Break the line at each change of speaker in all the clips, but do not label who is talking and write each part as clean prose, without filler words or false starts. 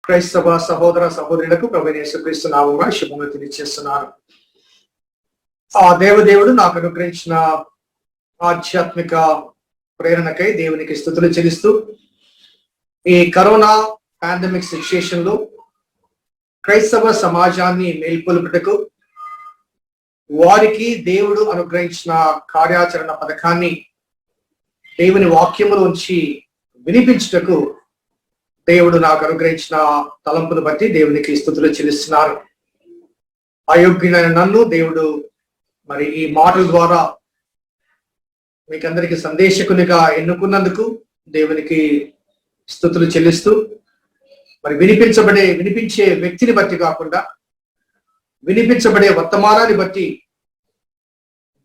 క్రైస్తవ సహోదర సహోదరులకు ప్రభువైన యేసుక్రీస్తు నామమున శుభములు తెలియజేస్తున్నాను. ఆ దేవదేవుడు నాకు అనుగ్రహించిన ఆధ్యాత్మిక ప్రేరణకై దేవునికి స్తుతులు చెల్లిస్తూ, ఈ కరోనా పాండమిక్ సిచ్యుయేషన్ లో క్రైస్తవ సమాజాన్ని మేల్కొల్పుటకు వారికి దేవుడు అనుగ్రహించిన కార్యాచరణ పథకాన్ని దేవుని వాక్యములోంచి వినిపించుటకు దేవుడు నాకు అనుగ్రహించిన తలంపును బట్టి దేవునికి స్తుతులు చెల్లిస్తున్నారు. అయోగ్యులైన నన్ను దేవుడు మరి ఈ మాటల ద్వారా మీకందరికి సందేశకునిగా ఎన్నుకున్నందుకు దేవునికి స్తుతులు చెల్లిస్తూ, మరి వినిపించే వ్యక్తిని బట్టి కాకుండా వినిపించబడే వర్తమానాన్ని బట్టి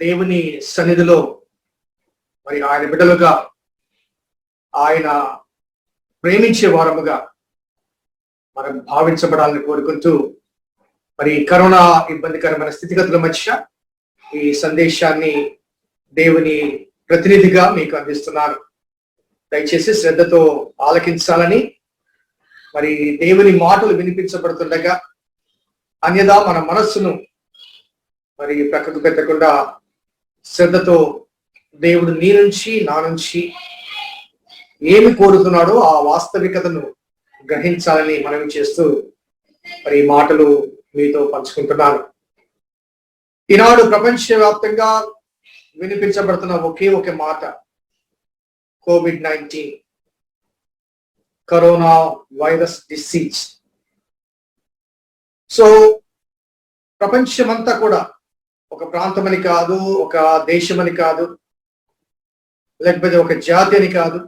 దేవుని సన్నిధిలో మరి ఆయన బిడ్డలుగా, ఆయన ప్రేమించే వారముగా మనం భావించబడాలని కోరుకుంటూ, మరి కరోనా ఇబ్బందికరమైన స్థితిగతుల మధ్య ఈ సందేశాన్ని దేవుని ప్రతినిధిగా మీకు అందిస్తున్నాను. దయచేసి శ్రద్ధతో ఆలకించాలని, మరి దేవుని మాటలు వినిపించబడుతుండగా అన్యదా మన మనస్సును మరి ప్రక్కకు పెట్టకుండా శ్రద్ధతో దేవుడు నీ నుంచి నా నుంచి ఏమి కోరుతున్నాడో ఆ వాస్తవికతను గ్రహించాలని మనవి చేస్తూ మరి ఈ మాటలు మీతో పంచుకుంటున్నాను. ఈనాడు ప్రపంచవ్యాప్తంగా వినిపించబడుతున్న ఒకే ఒక మాట COVID-19, corona virus disease. So ప్రపంచమంతా కూడా ఒక ప్రాంతమని కాదు, ఒక దేశమని కాదు, లేకపోతే ఒక జాతి అని కాదు,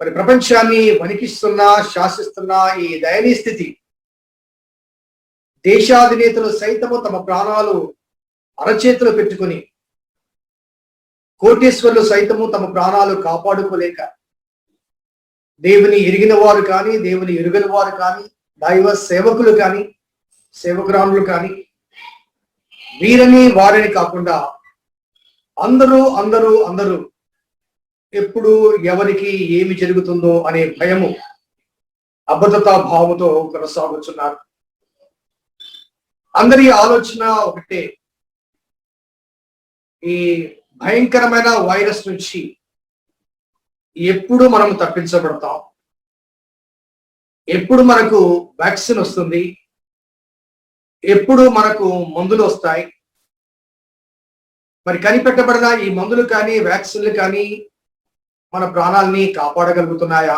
మరి ప్రపంచాన్ని వణికిస్తున్న శాసిస్తున్న ఈ దయనీయ స్థితి, దేశాధినేతలు సైతము తమ ప్రాణాలు అరచేతులు పెట్టుకుని, కోటీశ్వరులు సైతము తమ ప్రాణాలు కాపాడుకోలేక, దేవుని ఎరిగిన వారు కానీ, దేవుని ఎరుగని వారు కానీ, దైవ సేవకులు కానీ, సేవకురాములు కానీ, వీరని వారిని కాకుండా అందరూ అందరూ అందరూ ఎప్పుడు ఎవరికి ఏమి జరుగుతుందో అనే భయము, అబద్ధతా భావముతో కొనసాగుతున్నారు. అందరి ఆలోచన ఒకటే, ఈ భయంకరమైన వైరస్ నుంచి ఎప్పుడు మనం తప్పించబడతాం, ఎప్పుడు మనకు వ్యాక్సిన్ వస్తుంది, ఎప్పుడు మనకు మందులు వస్తాయి, మరి కనిపెట్టబడిన ఈ మందులు కానీ వ్యాక్సిన్లు కానీ మన ప్రాణాలని కాపాడగలుగుతున్నాయా,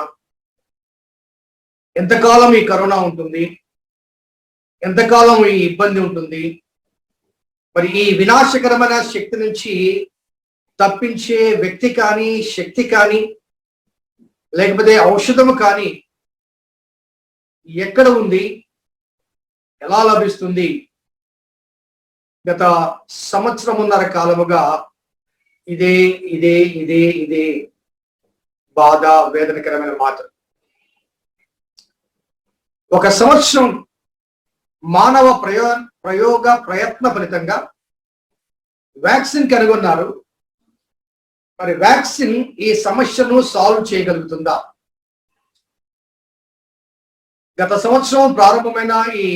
ఎంతకాలం ఈ కరోనా ఉంటుంది, ఎంతకాలం ఈ ఇబ్బంది ఉంటుంది, మరి ఈ వినాశకరమైన శక్తి నుంచి తప్పించే వ్యక్తి కానీ, శక్తి కానీ, లేకపోతే ఔషధము కానీ ఎక్కడ ఉంది, ఎలా లభిస్తుంది? గత సంవత్సరమున్నర కాలముగా ఇదే ఇదే ఇదే ఇదే బాధ, వేదనకరమైన మాట. ఒక సంవత్సరం మానవ ప్రయత్న ఫలితంగా వ్యాక్సిన్ కనుగొన్నారు. మరి వ్యాక్సిన్ ఈ సమస్యను సాల్వ్ చేయగలుగుతుందా? గత సంవత్సరం ప్రారంభమైన ఈ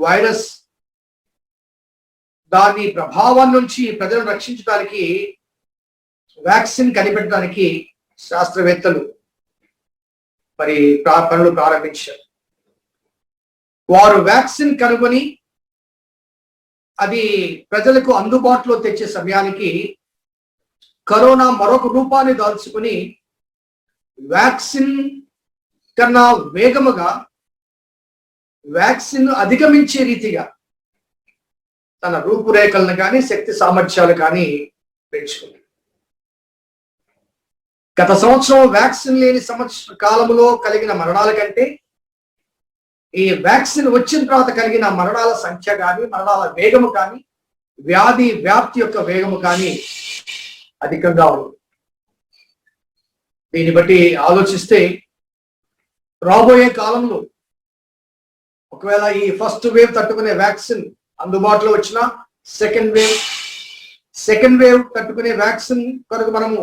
వైరస్, దాని ప్రభావం నుంచి ప్రజలను రక్షించడానికి వ్యాక్సిన్ కనిపెట్టడానికి శాస్త్రవేత్తలు మరి పనులు ప్రారంభించారు. వారు వ్యాక్సిన్ కనుగొని అది ప్రజలకు అందుబాటులో తెచ్చే సమయానికి కరోనా మరొక రూపాన్ని దాల్చుకుని వ్యాక్సిన్ కన్నా వేగముగా, వ్యాక్సిన్ అధిగమించే రీతిగా తన రూపురేఖలను కానీ, శక్తి సామర్థ్యాలు కానీ పెంచుకుంది. గత సంవత్సరం వ్యాక్సిన్ లేని సంవత్సర కాలంలో కలిగిన మరణాల కంటే ఈ వ్యాక్సిన్ వచ్చిన తర్వాత కలిగిన మరణాల సంఖ్య కానీ, మరణాల వేగము కానీ, వ్యాధి వ్యాప్తి యొక్క వేగము కానీ అధికంగా ఉంది. దీన్ని బట్టి ఆలోచిస్తే రాబోయే కాలంలో ఒకవేళ ఈ ఫస్ట్ వేవ్ తట్టుకునే వ్యాక్సిన్ అందుబాటులో వచ్చిన సెకండ్ వేవ్ తట్టుకునే వ్యాక్సిన్ కొరకు మనము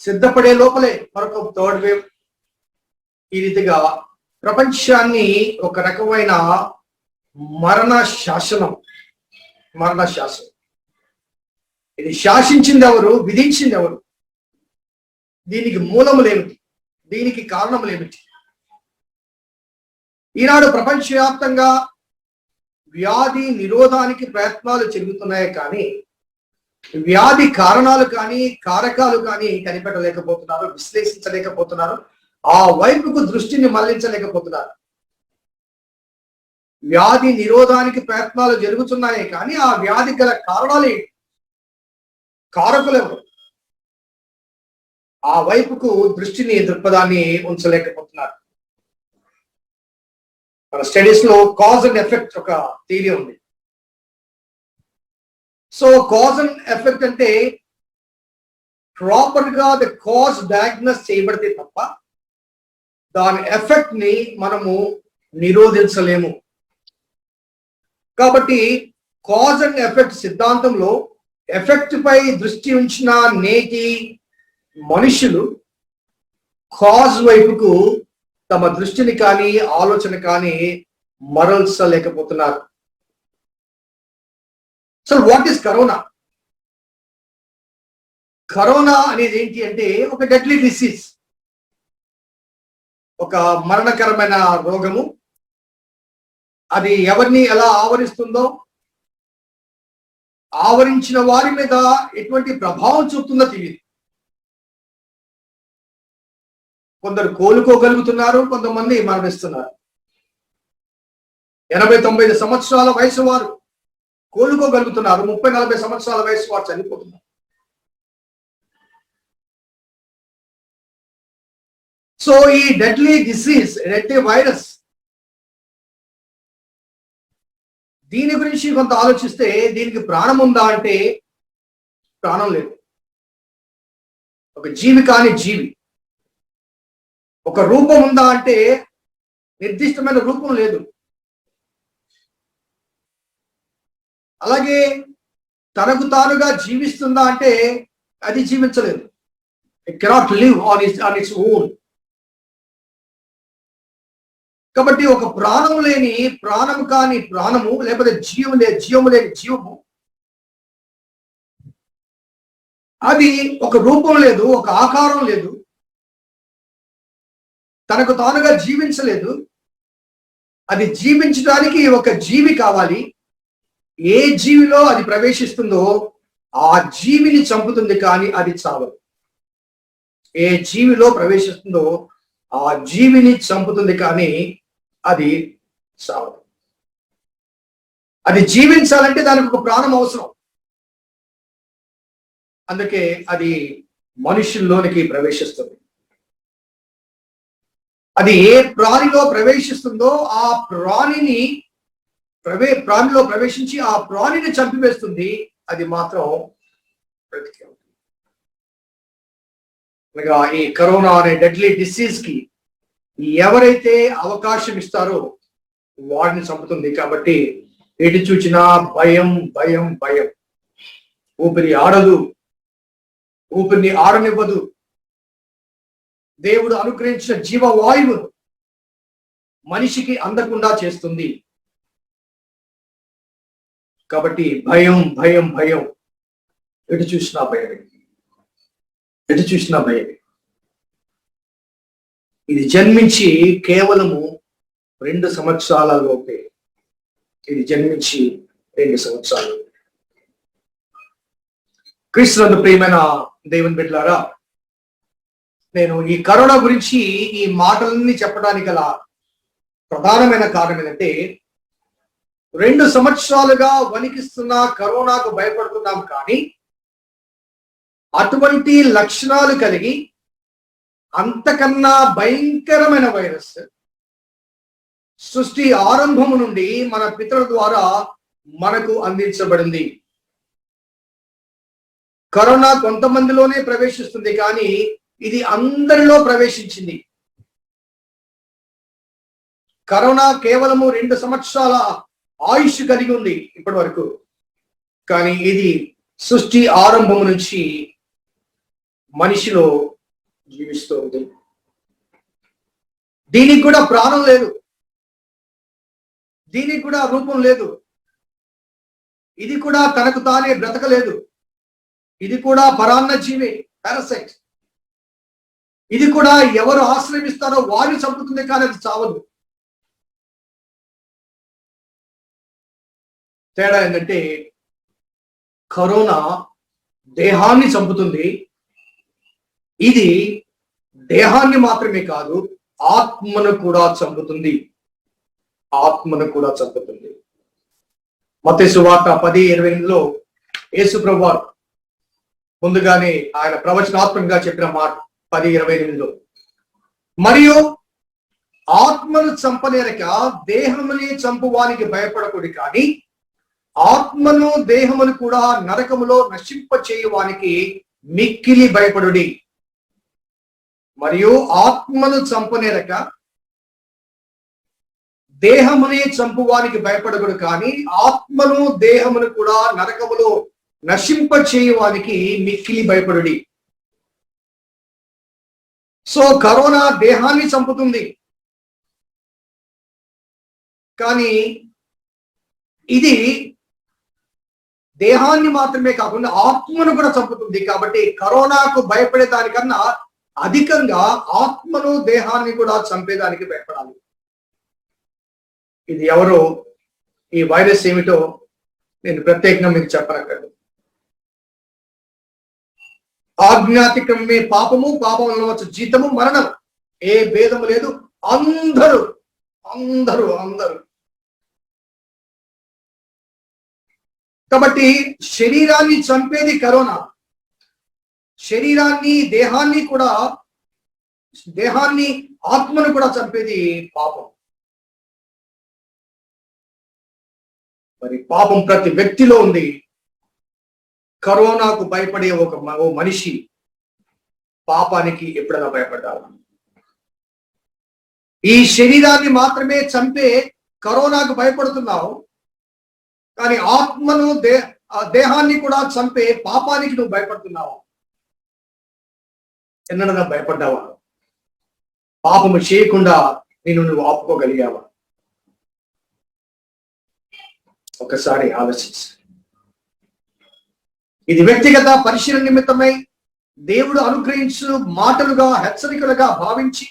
సిద్ధపడే లోపలే మరొక థర్డ్ వేవ్, ఈ రీతిగా ప్రపంచాన్ని ఒక రకమైన మరణ శాసనం ఇది శాసించింది ఎవరు, విధించింది ఎవరు, దీనికి మూలములేమిటి, దీనికి కారణములేమిటి? ఈనాడు ప్రపంచవ్యాప్తంగా వ్యాధి నిరోధానికి ప్రయత్నాలు జరుగుతున్నాయి, కానీ వ్యాధి కారణాలు కానీ కారకాలు కానీ కనిపెట్టలేకపోతున్నారు, విశ్లేషించలేకపోతున్నారు, ఆ వైపుకు దృష్టిని మళ్లించలేకపోతున్నారు. వ్యాధి నిరోధానికి ప్రయత్నాలు జరుగుతున్నాయి, కానీ ఆ వ్యాధి గల కారణాలు ఏంటి, కారకులు ఎవరు, ఆ వైపుకు దృష్టిని దృక్పథాన్ని ఉంచలేకపోతున్నారు. మన స్టడీస్ లో కాజ్ అండ్ ఎఫెక్ట్ ఒక థియరీ ఉంది. సో కాజ్ అండ్ ఎఫెక్ట్ అంటే ప్రాపర్ గా ద కాజ్ డయాగ్నోస్ చేయబడితే తప్ప దాని ఎఫెక్ట్ ని మనము నిరోధించలేము. కాబట్టి కాజ్ అండ్ ఎఫెక్ట్ సిద్ధాంతంలో ఎఫెక్ట్ పై దృష్టి ఉంచిన నేటి మనుషులు కాజ్ వైపుకు తమ దృష్టిని కానీ ఆలోచన కానీ మరల్చలేకపోతున్నారు. So what is corona? Corona అనేది ఏంటి అంటే ఒక డెడ్లీ డిసీజ్, ఒక మరణకరమైన రోగము. అది ఎవరిని ఎలా ఆవరిస్తుందో, ఆవరించిన వారి మీద ఎటువంటి ప్రభావం చూపుతుందో తెలియదు. కొందరు కోలుకోగలుగుతున్నారు, కొంతమంది మరణిస్తున్నారు. 80-90 సంవత్సరాల వయసు వారు కోలుకోగలుగుతున్నారు, 30-40 సంవత్సరాల వయసు వారు చనిపోతున్నారు. సో ఈ డెడ్లీ డిసీజ్, డెడ్లీ వైరస్, దీని గురించి కొంత ఆలోచిస్తే దీనికి ప్రాణం ఉందా అంటే ప్రాణం లేదు. ఒక జీవి కాని జీవి. ఒక రూపం ఉందా అంటే నిర్దిష్టమైన రూపం లేదు. అలాగే తనకు తానుగా జీవిస్తుందా అంటే అది జీవించలేదు. It cannot live on its own. కాబట్టి ఒక ప్రాణము లేని, ప్రాణము కాని ప్రాణము, లేకపోతే జీవము లేని జీవము, అది ఒక రూపం లేదు, ఒక ఆకారం లేదు, తనకు తానుగా జీవించలేదు. అది జీవించడానికి ఒక జీవి కావాలి. ఏ జీవిలో అది ప్రవేశిస్తుందో ఆ జీవిని చంపుతుంది, కానీ అది చావదు. ఏ జీవిలో ప్రవేశిస్తుందో ఆ జీవిని చంపుతుంది, కానీ అది చావదు. అది జీవించాలంటే దానికి ఒక ప్రాణం అవసరం. అందుకే అది మనుషుల్లోనికి ప్రవేశిస్తుంది. అది ఏ ప్రాణిలో ప్రవేశిస్తుందో ఆ ప్రాణిలో ప్రవేశించి ఆ ప్రాణిని చంపివేస్తుంది. అది మాత్రం బ్రతికే ఉంటుంది. అనగా ఈ కరోనా అనే డెడ్లీ డిసీజ్ కి ఎవరైతే అవకాశం ఇస్తారో వాడిని చంపుతుంది. కాబట్టి ఎటు చూచినా భయం, భయం, భయం. ఊపిరి ఆడదు, ఊపిరిని ఆడనివ్వదు. దేవుడు అనుగ్రహించిన జీవవాయువు మనిషికి అందకుండా చేస్తుంది. కాబట్టి భయం, భయం, భయం. ఎటు చూసినా భయమే, ఎటు చూసినా భయమే. ఇది జన్మించి కేవలము 2 సంవత్సరాల లోపే. ఇది జన్మించి 2 సంవత్సరాలు. క్రీస్తునందు ప్రియమైన దేవుని బిడ్డలారా, నేను ఈ కరోనా గురించి ఈ మాటలన్నీ చెప్పడానికి గల ప్రధానమైన కారణం ఏంటంటే 2 సంవత్సరాలుగా వణికిస్తున్న కరోనాకు భయపడుతున్నాం, కానీ అటువంటి లక్షణాలు కలిగి అంతకన్నా భయంకరమైన వైరస్ సృష్టి ఆరంభము నుండి మన పితరుల ద్వారా మనకు అందించబడింది. కరోనా కొంతమందిలోనే ప్రవేశిస్తుంది, కానీ ఇది అందరిలో ప్రవేశించింది. కరోనా కేవలము 2 సంవత్సరాల ఆయుష్ కలిగి ఉంది ఇప్పటి వరకు, కానీ ఇది సృష్టి ఆరంభము నుంచి మనిషిలో జీవిస్తూ ఉంది. దీనికి కూడా ప్రాణం లేదు, దీనికి కూడా రూపం లేదు, ఇది కూడా తనకు తానే బ్రతకలేదు, ఇది కూడా పరాన్న జీవి, పారాసైట్. ఇది కూడా ఎవరు ఆశ్రమిస్తారో వారిని చంపుతుంది, కానీ అది చావదు. తేడా ఏంటంటే కరోనా దేహాన్ని చంపుతుంది, ఇది దేహాన్ని మాత్రమే కాదు ఆత్మను కూడా చంపుతుంది, ఆత్మను కూడా చంపుతుంది. మత్తయి సువార్త 10:28లో యేసు ప్రభువారు ముందుగానే ఆయన ప్రవచనాత్మకంగా చెప్పిన మాట 10:28లో, మరియు ఆత్మను చంపలేరక దేహముని చంపువానికి భయపడకూడదు, కానీ ఆత్మను దేహమును కూడా నరకములో నశింప చేయువానికి మిక్కిలి భయపడుడి. మరియు ఆత్మను చంపనేరక దేహముని చంపువానికి భయపడకూడదు, కానీ ఆత్మను దేహమును కూడా నరకములో నశింప చేయువానికి మిక్కిలి భయపడుడి. సో కరోనా దేహాన్ని చంపుతుంది, కానీ ఇది దేహాన్ని మాత్రమే కాకుండా ఆత్మను కూడా చంపుతుంది. కాబట్టి కరోనాకు భయపడే దానికన్నా అధికంగా ఆత్మను దేహాన్ని కూడా చంపేదానికి భయపడాలి. ఇది ఎవరో ఈ వైరస్ ఏమిటో నేను ప్రత్యేకంగా మీకు చెప్పనక్కర్లేదు. ఆజ్ఞాతిక్రమే పాపము, పాపంలో వచ్చే జీతము మరణం, ఏ భేదము లేదు, అందరూ అందరూ అందరూ. కాబట్టి శరీరాన్ని చంపేది కరోనా, శరీరాన్ని దేహాన్ని కూడా, దేహాన్ని ఆత్మను కూడా చంపేది పాపం. మరి పాపం ప్రతి వ్యక్తిలో ఉంది. కరోనాకు భయపడే ఓ మనిషి పాపానికి ఎప్పుడైనా భయపడ్డారు? ఈ శరీరాన్ని మాత్రమే చంపే కరోనాకు భయపడుతున్నావు, కానీ ఆత్మను దేహాన్ని కూడా చంపే పాపానికి నువ్వు భయపడుతున్నావు. ఎన్నడన్నా భయపడ్డావా? పాపము చేయకుండా నువ్వు ఆపుకోగలిగావా? ఒకసారి ఆలోచించు. ఇది వ్యక్తిగత పరిశీలన నిమిత్తమై దేవుడు అనుగ్రహించు మాటలుగా, హెచ్చరికలుగా భావించి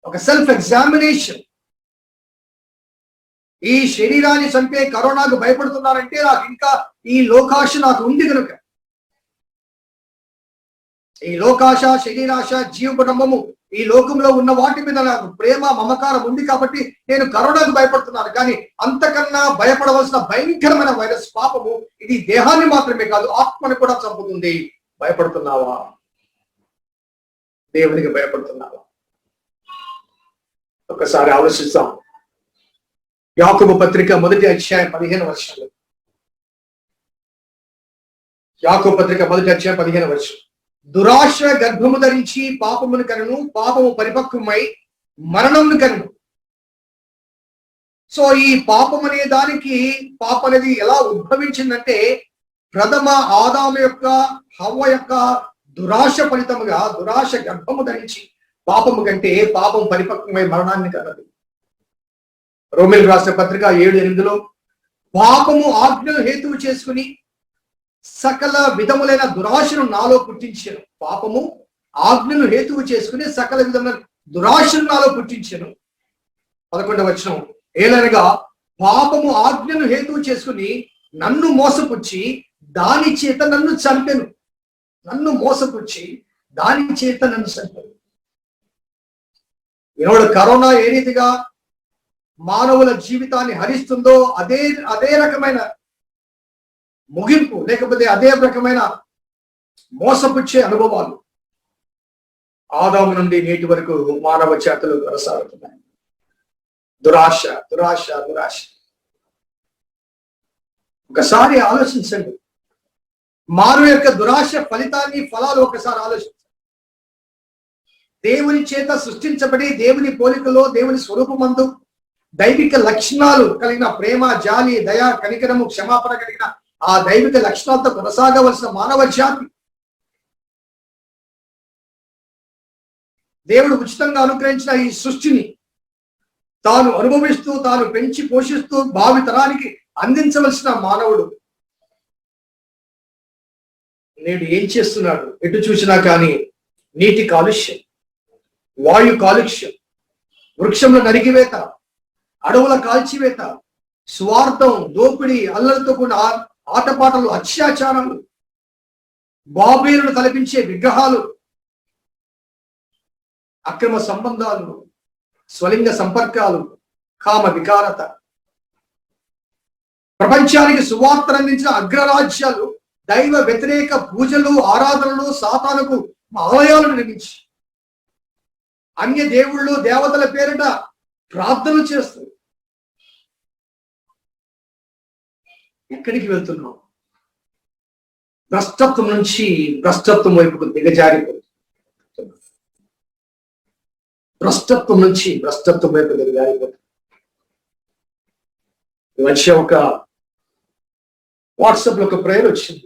ఒక సెల్ఫ్ ఎగ్జామినేషన్. ఈ శరీరాన్ని చంపే కరోనాకు భయపడుతున్నానంటే నాకు ఇంకా ఈ లోకాశ నాకు ఉంది కనుక, ఈ లోకాశ, శరీరాశ, జీవ కుటుంబము, ఈ లోకంలో ఉన్న వాటి మీద నాకు ప్రేమ, మమకారం ఉంది కాబట్టి నేను కరోనాకు భయపడుతున్నాను. కానీ అంతకన్నా భయపడవలసిన భయంకరమైన వైరస్ పాపము, ఇది దేహాన్ని మాత్రమే కాదు ఆత్మను కూడా చంపుతుంది. భయపడుతున్నావా? దేవునికి భయపడుతున్నావా? ఒకసారి ఆలోచిస్తాం. యాకోబు పత్రిక 1:15. యాకోబు పత్రిక 1:15. దురాశ గర్భము ధరించి పాపమును కనును, పాపము పరిపక్వమై మరణమును కనును. సో ఈ పాపం అనే దానికి, పాపం అనేది ఎలా ఉద్భవించిందంటే ప్రథమ ఆదాము యొక్క, హవ్వ యొక్క దురాశ ఫలితముగా, దురాశ గర్భము ధరించి పాపము కంటే పాపం పరిపక్వమై మరణాన్ని కన్నది. రోమిలకు రాసిన పత్రిక 7:8 పాపము ఆజ్ఞను హేతువు చేసుకుని సకల విధములైన దురాశను నాలో పుట్టించాను. పాపము ఆజ్ఞను హేతువు చేసుకుని సకల విధములైన దురాశను నాలో పుట్టించాను. 11వ వచనం, ఏలనగా పాపము ఆజ్ఞను హేతువు చేసుకుని నన్ను మోసపుచ్చి దాని చేత నన్ను చంపెను. నన్ను మోసపుచ్చి దాని చేత నన్ను చంపెను. ఈనాడు కరోనా ఏ రీతిగా మానవుల జీవితాన్ని హరిస్తుందో అదే రకమైన ముగింపు, లేకపోతే అదే రకమైన మోసపుచ్చే అనుభవాలు ఆదాము నుండి నేటి వరకు మానవ జాతులు కొనసాగుతున్నాయి. దురాశ, దురాశ, దురాశ. ఒకసారి ఆలోచించండి. మానవ యొక్క దురాశ ఫలితాన్ని, ఫలాలు ఒకసారి ఆలోచించండి. దేవుని చేత సృష్టించబడి దేవుని పోలికలో, దేవుని స్వరూపమందు దైవిక లక్షణాలు కలిగిన ప్రేమ, జాలి, దయ, కనికరము, క్షమాపణ కలిగిన ఆ దైవిక లక్షణాలతో కొనసాగవలసిన మానవ జాతి దేవుడు ఉచితంగా అనుగ్రహించిన ఈ సృష్టిని తాను అనుభవిస్తూ, తాను పెంచి పోషిస్తూ భావి తరానికి అందించవలసిన మానవుడు నేడు ఏం చేస్తున్నాడు? ఎటు చూసినా కానీ నీటి కాలుష్యం, వాయు కాలుష్యం, వృక్షంలో నరికివేత, అడవుల కాల్చివేత, స్వార్థం, దోపిడీ, అల్లరితో కూడిన ఆటపాటలు, అత్యాచారాలు, బాబేలును తలపించే విగ్రహాలు, అక్రమ సంబంధాలు, స్వలింగ సంపర్కాలు, కామ వికారత, ప్రపంచానికి సువార్తను అందించిన అగ్రరాజ్యాలు దైవ వ్యతిరేక పూజలు, ఆరాధనలు, సాతానుకు ఆలయాలు నిర్మించి అన్య దేవుళ్ళు, దేవతల పేరిట ప్రార్థనలు చేస్తారు. ఎక్కడికి వెళ్తున్నాం? భ్రష్టత్వం నుంచి భ్రష్టత్వం వైపుకు దిగజారిపోతుంది. భ్రష్టత్వం నుంచి భ్రష్టత్వం వైపు దిగజారిపోతుంది. ఈ మధ్య ఒక వాట్సాప్ లో ఒక ప్రేయర్ వచ్చింది.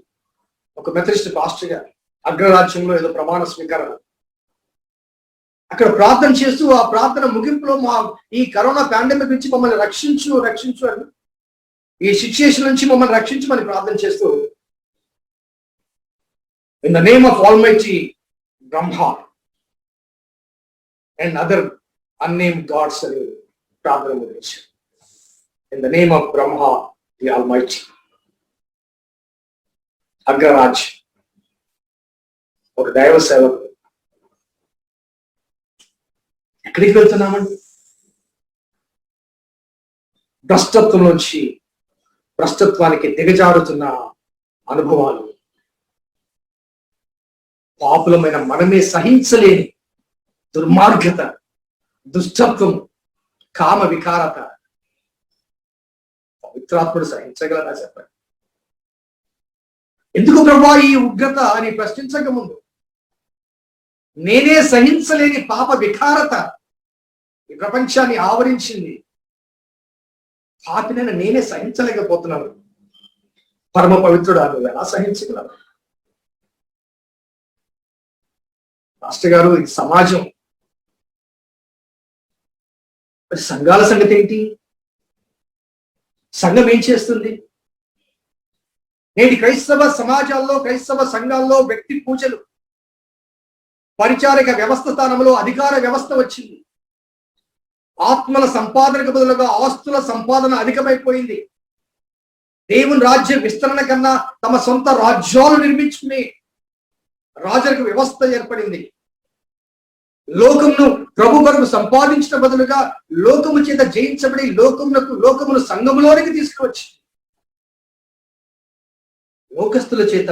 ఒక మెథడిస్ట్ పాస్టర్ గారు అగ్రరాజ్యంలో ఏదో ప్రమాణ స్వీకారం, అక్కడ ప్రార్థన చేస్తూ ఆ ప్రార్థన ముగింపులో ఈ కరోనా పాండమిక్ నుంచి మమ్మల్ని రక్షించు అని, ఈ సిచ్యుయేషన్ నుంచి మమ్మల్ని రక్షించమని ప్రార్థన చేస్తూ in the name of almighty Brahma and other unnamed gods అని ప్రార్థన ముగించారు. In the name of Brahma the almighty. అగ్రరాజ్ ఒక దైవ సేవకుడు. ఎక్కడికి వెళ్తున్నామండి? భ్రష్టత్వం నుంచి భ్రష్టత్వానికి దిగజారుతున్న అనుభవాలు, పాపులమైన మనమే సహించలేని దుర్మార్గత, దుష్టత్వం, కామ వికారత పవిత్రాత్ముడు సహించగలరా చెప్పండి? ఎందుకు ప్రభా ఈ ఉగ్రత అని ప్రశ్నించక ముందు నేనే సహించలేని పాప వికారత ఈ ప్రపంచాన్ని ఆవరించింది. పాపినైనా నేనే సహించలేకపోతున్నాను. పరమ పవిత్రుడు నువ్వు ఎలా సహించగలవు? మాస్టర్ గారు, ఇది సమాజం. సంఘాల సంగతి ఏంటి? సంఘం ఏం చేస్తుంది? నేటి క్రైస్తవ సమాజాల్లో, క్రైస్తవ సంఘాల్లో వ్యక్తి పూజలు, పరిచారక వ్యవస్థ స్థానంలో అధికార వ్యవస్థ వచ్చింది. ఆత్మల సంపాదనకు బదులుగా ఆస్తుల సంపాదన అధికమైపోయింది. దేవుని రాజ్య విస్తరణ కన్నా తమ సొంత రాజ్యాలు నిర్మించుకునే రాజరిక వ్యవస్థ ఏర్పడింది. లోకమును ప్రభు కొరకు సంపాదించిన బదులుగా లోకము చేత జయించబడి లోకమును సంఘములోనికి తీసుకువచ్చి లోకస్తుల చేత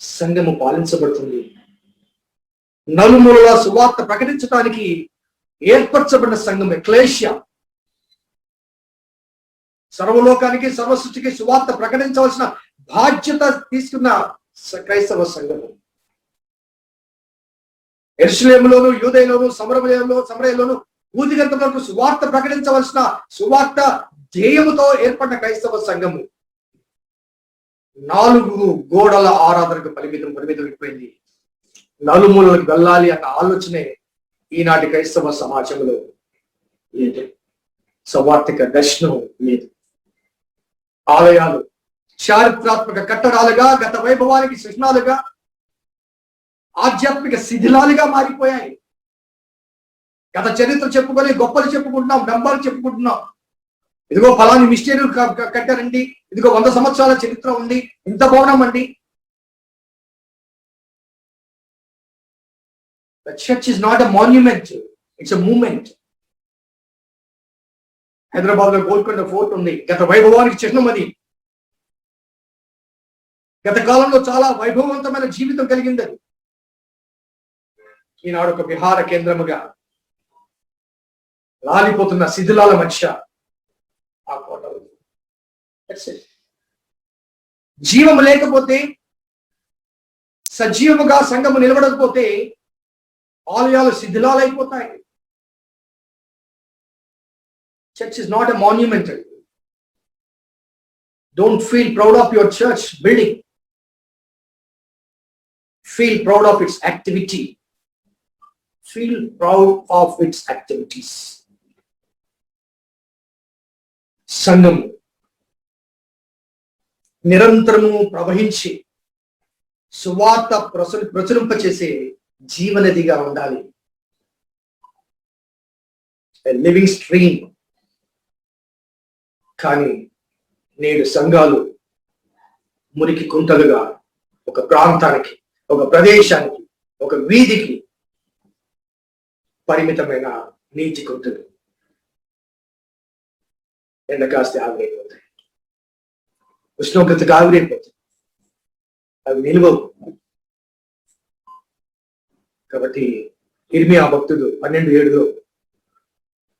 సంఘము పాలించబడుతుంది. నలుమూలల సువార్త ప్రకటించడానికి ఏర్పరచబడిన సంఘం ఎక్లేషియా. సర్వలోకానికి, సర్వసృష్టికి సువార్త ప్రకటించవలసిన బాధ్యత తీసుకున్న క్రైస్తవ సంఘము. యెరూషలేములోను, యూదయలోను, సమరయలోను ఊదిగంతములకు సువార్త ప్రకటించవలసిన సువార్త ధ్యేయముతో ఏర్పడిన క్రైస్తవ సంఘము 4 గోడల ఆరాధనకు పరిమితమైపోయింది. నలుమూలలకు వెళ్ళాలి అన్న ఆలోచనే ఈనాటి క్రైస్తవ సమాజంలో లేదు. సవార్థిక దర్శనం లేదు. ఆలయాలు చారిత్రాత్మక కట్టడాలుగా, గత వైభవానికి చిహ్నాలుగా, ఆధ్యాత్మిక శిథిలాలుగా మారిపోయాయి. గత చరిత్ర చెప్పుకొని గొప్పలు చెప్పుకుంటున్నాం, డంబాలు చెప్పుకుంటున్నాం. ఇదిగో ఫలాని మిస్టేరియల్ కట్టారండి, ఇదిగో 100 సంవత్సరాల చరిత్ర ఉంది, ఇంత భవనం అండి. The church is not a monument, it's a movement. Hyderabad లో గోల్కొండ ఫోర్ట్ ఉంది, గత వైభవానికి చిహ్నం అది. గత కాలంలో చాలా వైభవవంతమైన జీవితం కలిగింది అది. ఈనాడు ఒక విహార కేంద్రముగా లాలిపోతున్న శిథిలాల మధ్య ఆ కోట ఉంది. జీవము లేకపోతే, సజీవముగా సంఘము నిలబడకపోతే ఆలయాలు శిథిలాలైపోతాయి. Church is not a monument. Don't feel proud of your church building. Feel proud of its activity. feel proud of its activities. సంఘం నిరంతరము ప్రవహించి సువార్త ప్రచురింపచేసే జీవనదిగా ఉండాలి. Living stream. కానీ నేడు సంఘాలు మురికి కుంటలుగా ఒక ప్రాంతానికి, ఒక ప్రదేశానికి, ఒక వీధికి పరిమితమైన నీటి కుంటలు. ఎండ కాస్తే ఆవిరైపోతాయి, ఉష్ణోగ్రతకు ఆవిరైపోతాయి, అవి నిలువవు. కాబట్టి ఇర్మియా భక్తుడు 12:7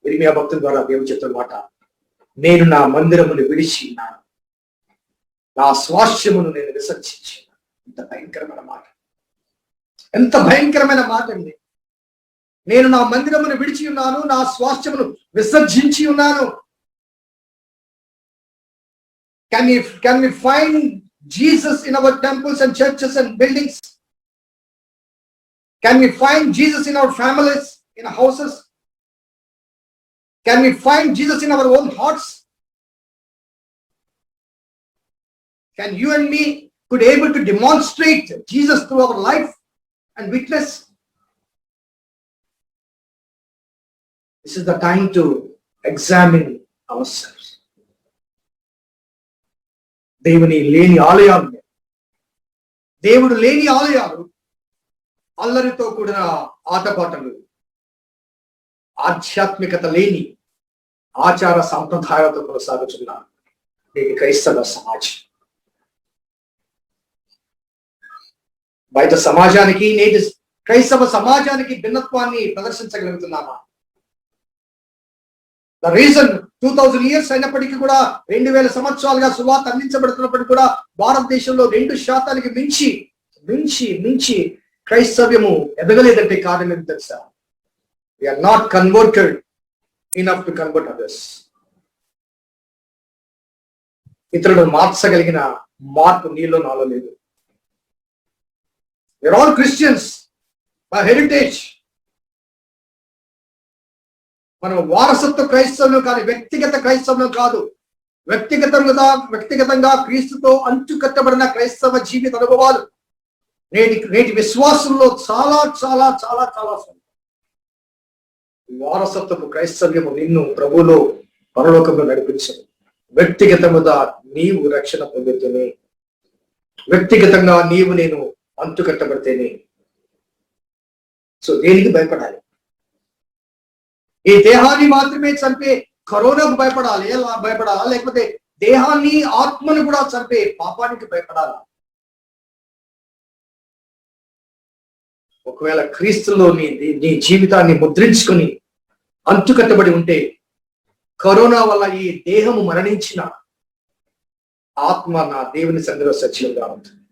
ఇర్మియా భక్తుల ద్వారా దేవుడు చెప్తున్న మాట, నేను నా మందిరమును విడిచి నా స్వాస్థ్యమును నేను విసర్జించి. ఎంత భయంకరమైన మాట, ఎంత భయంకరమైన మాట అండి. నేను నా మందిరమును విడిచి ఉన్నాను, నా స్వాస్థ్యమును విసర్జించి ఉన్నాను. Can we find Jesus in our temples and churches and buildings? Can we find Jesus in our families, in our houses? Can we find Jesus in our own hearts? Can you and me could able to demonstrate Jesus through our life and witness? This is the time to examine ourselves. దేవుని లేని ఆలయాలు, దేవుడు లేని ఆలయాలు, అల్లరితో కూడిన ఆటపాటలు, ఆధ్యాత్మికత లేని ఆచార సంప్రదాయాలతో కొనసాగుతున్న నేటి క్రైస్తవ సమాజం. బయట సమాజానికి, నేటి క్రైస్తవ సమాజానికి భిన్నత్వాన్ని ప్రదర్శించగలుగుతున్నామా? ద రీజన్ 2000 years అయినప్పటికీ కూడా, 2000 సంవత్సరాలుగా సువార్త అందించబడుతున్నప్పటికీ కూడా భారతదేశంలో 2% మించి మించి మించి క్రైస్తవ్యము ఎదగలేదంటే కారణం ఏంటి తెలుసా? We are not converted enough to convert others. ఇతరులను మార్చగలిగిన మార్పు నీలో నాలో లేదు. We are all Christians by heritage. మనం వారసత్వ క్రైస్తవులు కానీ వ్యక్తిగత క్రైస్తవులు కాదు. వ్యక్తిగతంగా క్రీస్తుతో అంచుకట్టబడిన క్రైస్తవ జీవిత అనుభవాలు నేటి విశ్వాసంలో చాలా చాలా చాలా చాలా వారసత్వపు క్రైస్తవ్యము నిన్ను ప్రభువులో పరలోకంలో నడిపించదు. వ్యక్తిగతముగా నీవు రక్షణ పొందుతూనే, వ్యక్తిగతంగా నీవు నేను అంటుకట్టబడితేనే. సో దేనికి భయపడాలి? ఈ దేహాన్ని మాత్రమే చంపే కరోనాకు భయపడాలా? లేకపోతే దేహాన్ని, ఆత్మను కూడా చంపే పాపానికి భయపడాలా? ఒకవేళ క్రీస్తులో నీ జీవితాన్ని ముద్రించుకొని అంటుకట్టబడి ఉంటే, కరోనా వల్ల ఈ దేహము మరణించిన ఆత్మ నా దేవుని సన్నిధిలో సజీవంగా ఉంటుంది.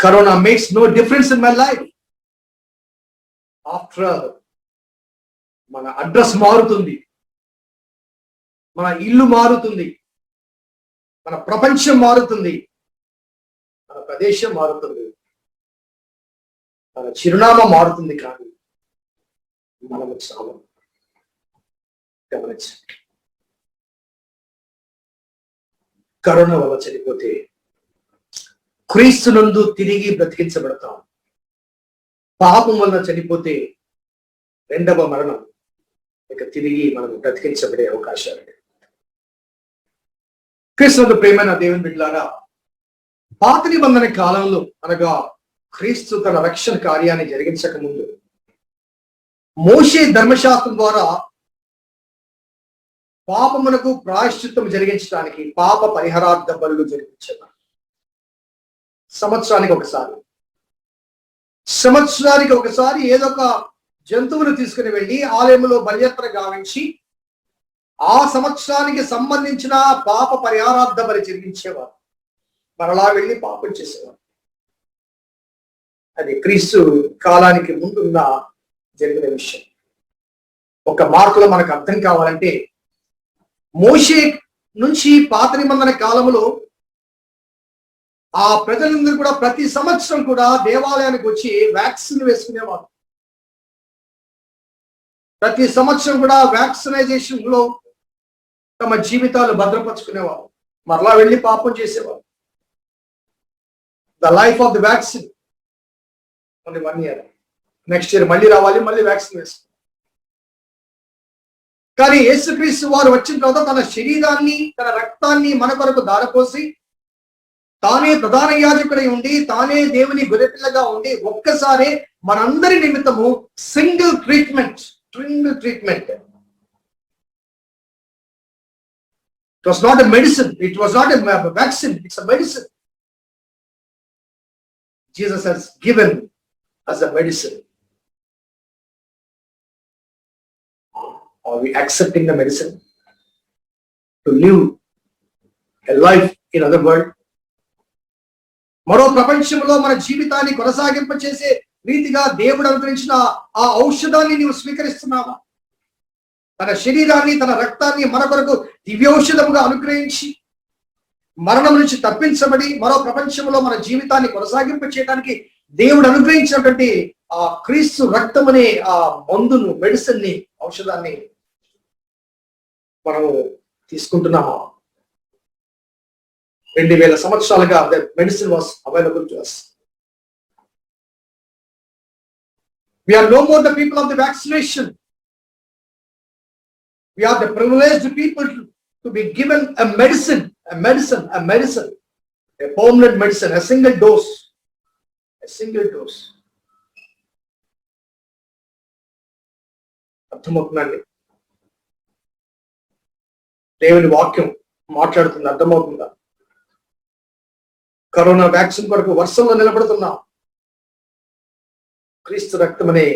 Corona makes no difference in my life. After all మన అడ్రస్ మారుతుంది, మన ఇల్లు మారుతుంది, మన ప్రపంచం మారుతుంది, మన ప్రదేశం మారుతుంది, మన చిరునామా మారుతుంది. కానీ మనము చాలు. గమనించండి, కరోనా వల్ల చనిపోతే క్రీస్తునందు తిరిగి బ్రతికించబడతాం. పాపం వల్ల చనిపోతే రెండవ మరణం, ఇక తిరిగి మనం బ్రతికించబడే అవకాశాలు. క్రీస్తునందు ప్రేమైన దేవుని బిడ్డలారా, పాత నిబంధన కాలంలో అనగా క్రీస్తు తన రక్షణ కార్యాన్ని జరిగించక ముందు మోషే ధర్మశాస్త్రం ద్వారా పాపమునకు ప్రాయశ్చిత్తం జరిగించడానికి పాప పరిహారార్థ బలులు జరిపించారు. సంవత్సరానికి ఒకసారి ఏదో ఒక జంతువును తీసుకుని వెళ్ళి ఆలయంలో బలియాత్ర గావించి ఆ సంవత్సరానికి సంబంధించిన పాప పరిహారార్థ బలి చెల్లించేవారు. మరలా వెళ్ళి పాపం చేసేవారు. అది క్రీస్తు కాలానికి ముందున్న జరిగిన విషయం. ఒక మార్కులో మనకు అర్థం కావాలంటే, మోషే నుంచి పాత నిబంధన కాలంలో ఆ ప్రజలందరూ కూడా ప్రతి సంవత్సరం కూడా దేవాలయానికి వచ్చి వ్యాక్సిన్ వేసుకునేవారు. ప్రతి సంవత్సరం కూడా వ్యాక్సినైజేషన్ లో తమ జీవితాలు భద్రపరుచుకునేవారు. మరలా వెళ్ళి పాపం చేసేవారు. The life of the vaccine. Only 1 year. Next year మళ్ళీ రావాలి, మళ్ళీ వ్యాక్సిన్ వేసుకోవాలి. కానీ యేసుక్రీస్తు వారు వచ్చిన తర్వాత తన శరీరాన్ని, తన రక్తాన్ని మన కొరకు దారపోసి, తానే ప్రధాన యాజకుడై ఉండి, తానే దేవుని గొర్రెపిల్లగా ఉండి, ఒక్కసారి మనందరి నిమిత్తము single treatment. It was not a medicine. It was not a vaccine. It's a medicine. Jesus has given us a medicine. Are we accepting the medicine to live a life in other world? మరో ప్రపంచంలో మన జీవితాన్ని కొనసాగింపచేసే రీతిగా దేవుడు అనుగ్రహించిన ఆ ఔషధాన్ని నీవు స్వీకరిస్తున్నావా? తన శరీరాన్ని, తన రక్తాన్ని మన కొరకు దివ్యౌషధముగా అనుగ్రహించి మరణం నుంచి తప్పించబడి మరో ప్రపంచంలో మన జీవితాన్ని కొనసాగింప చేయడానికి దేవుడు అనుగ్రహించినటువంటి ఆ క్రీస్తు రక్తం అనే ఆ మందును, మెడిసిన్ ని, ఔషధాన్ని మనము తీసుకుంటున్నామా? 2000 సంవత్సరాలుగా medicine was available to us. We are no more the people of the vaccination. We are the privileged people to be given a medicine, a permanent medicine, a single dose. అర్థమవుతుందండి? దేవుని వాక్యం మాట్లాడుతుంది, అర్థమవుతుందా? Corona vaccine కొరకు వర్షంలో నిలబడుతున్నాం. క్రీస్తు రక్తం అనే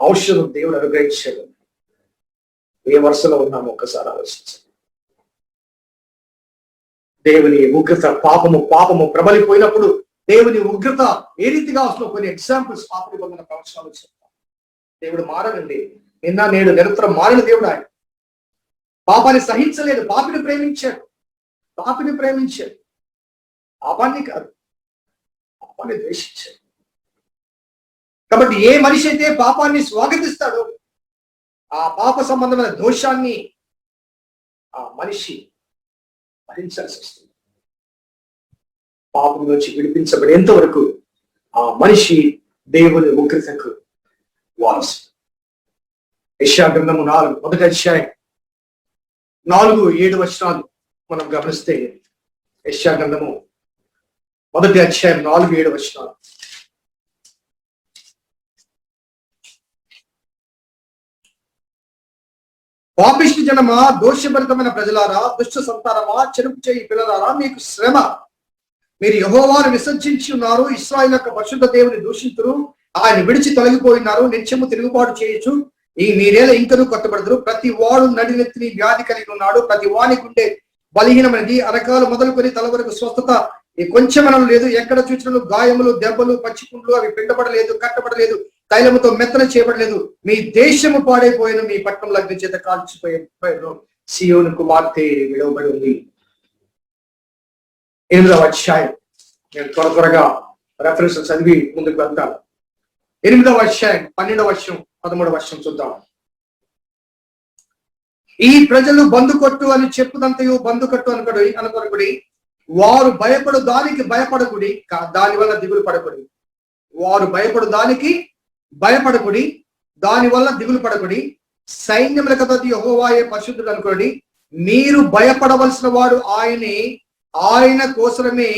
ఔషధం దేవుడు అనుగ్రహించాడు. ఏ వరుసలో ఉన్నామో ఒకసారి ఆలోచించండి. దేవుని ఉగ్రత, పాపము ప్రబలిపోయినప్పుడు దేవుని ఉగ్రత ఏ రీతిగా వస్తుందో కొన్ని ఎగ్జాంపుల్స్ పాప నిబంధన ప్రవచనాలు చెప్తాం. దేవుడు మారనండి, నిన్న నేడు నిరంతరం మారిన దేవుడు ఆయన. పాపాన్ని సహించలేదు, పాపిని ప్రేమించాడు. పాపాన్ని కాదు, పాపాన్ని ద్వేషించాడు. కాబట్టి ఏ మనిషి అయితే పాపాన్ని స్వాగతిస్తాడో ఆ పాప సంబంధమైన దోషాన్ని ఆ మనిషి భరించాల్సి వస్తుంది. పాపం నుంచి విడిపించబడేంత వరకు ఆ మనిషి దేవుని ఉగ్రతకు వారసు. యెషయా గ్రంథము 1వ అధ్యాయం 4-7 వచనాలు మనం గమనిస్తే, యెషయా గ్రంథము 1వ అధ్యాయం 4-7 వచనాలు. పాపిష్టి జనమా, దోషభరితమైన ప్రజలారా, దుష్ట సంతానమా, చెరుపు చేయి పిల్లలారా, మీకు శ్రమ. మీరు యెహోవాను విసర్జించి ఉన్నారు, ఇశ్రాయేలు యొక్క పరిశుద్ధ దేవుని దూషింతురు, ఆయన విడిచి తొలగిపోయినారు, నిత్యము తిరుగుబాటు చేయొచ్చు, ఈ మీరేలా ఇంకనూ కొట్టబడదురు. ప్రతి వాడు నడినెత్తిని వ్యాధి కలిగి ఉన్నాడు, ప్రతి వానికి ఉండే బలహీనమైనది, అరకాలు మొదలుకొని తల వరకు స్వస్థత కొంచెమనం లేదు. ఎక్కడ చూచినను గాయములు, దెబ్బలు, పచ్చిపుండ్లు, అవి పిండబడలేదు, కట్టబడలేదు, తైలముతో మెత్తన చేయబడలేదు. మీ దేశము పాడైపోయిన, మీ పట్టణం అగ్ని చేత కాల్చిపోయాను, సియోను కుమార్తె విడవబడి ఉంది. 8వ అధ్యాయం, నేను త్వరగా రెఫరెన్స్ చదివి ముందుకు వెళ్తాను. 8వ అధ్యాయం 12వ వచనం 13వ వచనం చూద్దాం. ఈ ప్రజలు బందుకొట్టు అని చెప్పుదంతయు బందుకట్టు అనుకొనకుడి, వారు భయపడు దానికి భయపడకుడి, దాని వల్ల దిగులు పడకుడి. వారు భయపడు దానికి భయపడకుడి, దాని వల్ల దిగులు పడకుడి. సైన్యముల కథ యెహోవాయే పరిశుద్ధుడు అనుకోండి. మీరు భయపడవలసిన వాడు ఆయనే, ఆయన కోసమే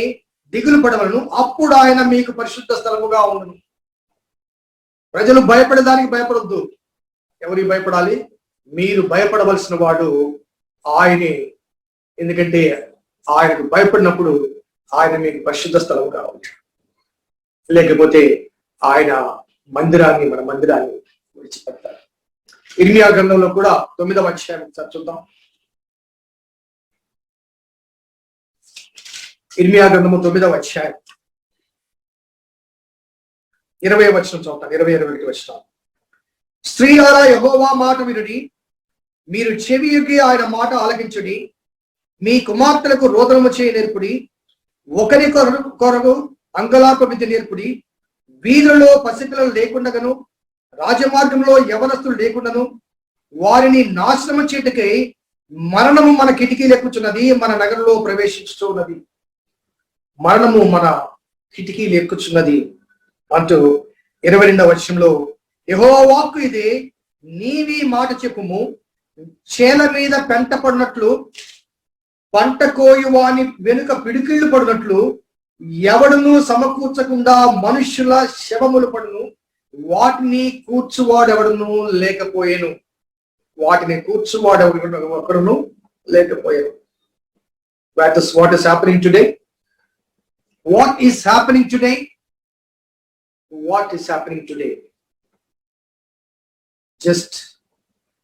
దిగులు పడవలను, అప్పుడు ఆయన మీకు పరిశుద్ధ స్థలముగా ఉండును. ప్రజలు భయపడేదానికి భయపడొద్దు. ఎవరికి భయపడాలి? మీరు భయపడవలసిన వాడు ఆయనే. ఎందుకంటే ఆయనకు భయపడినప్పుడు ఆయన మీకు పరిశుద్ధ స్థలముగా ఉంటాడు. లేకపోతే ఆయన మందిరాన్ని, మన మందిరాన్ని విడిచిపెడతారు. ఇర్మియా గ్రంథంలో కూడా 9వ అధ్యాయం చూద్దాం. ఇర్మియా గ్రంథము 9వ అధ్యాయం 20వ వచనం చదువుతాను. 20-21 వచనం. స్త్రీలారా, యెహోవా మాట వినుడి, మీరు చెవి యొగ్గి ఆయన మాట ఆలకించుడి. మీ కుమార్తెలకు రోదనము చేయ నేర్పుడి, ఒకరి కొరకు అంగలార్ప విద్య నేర్పుడి, వీధులలో పసిపిల్లలు లేకుండాను రాజమార్గంలో యవనస్తులు లేకుండాను వారిని నాశనము చేటుకై మరణము మన కిటికీలు ఎక్కుచున్నది, మన నగరంలో ప్రవేశించుతున్నది. మరణము మన కిటికీలు ఎక్కుచున్నది అంటూ 22వ వచనంలో యెహోవా వాక్కు ఇదే, నీవి మాట చెప్పుము, చేల మీద పెంట పడినట్లు పంట కోయువాని వెనుక పిడికిళ్ళు పడినట్లు ఎవడును సమకూర్చకుండా మనుష్యుల శవములు పడును, వాటిని కూర్చువాడెవడును లేకపోయేను. వాటిని కూర్చువాడెవడును లేకపోయాను. That is what is happening today. What is happening today? What is happening today? Just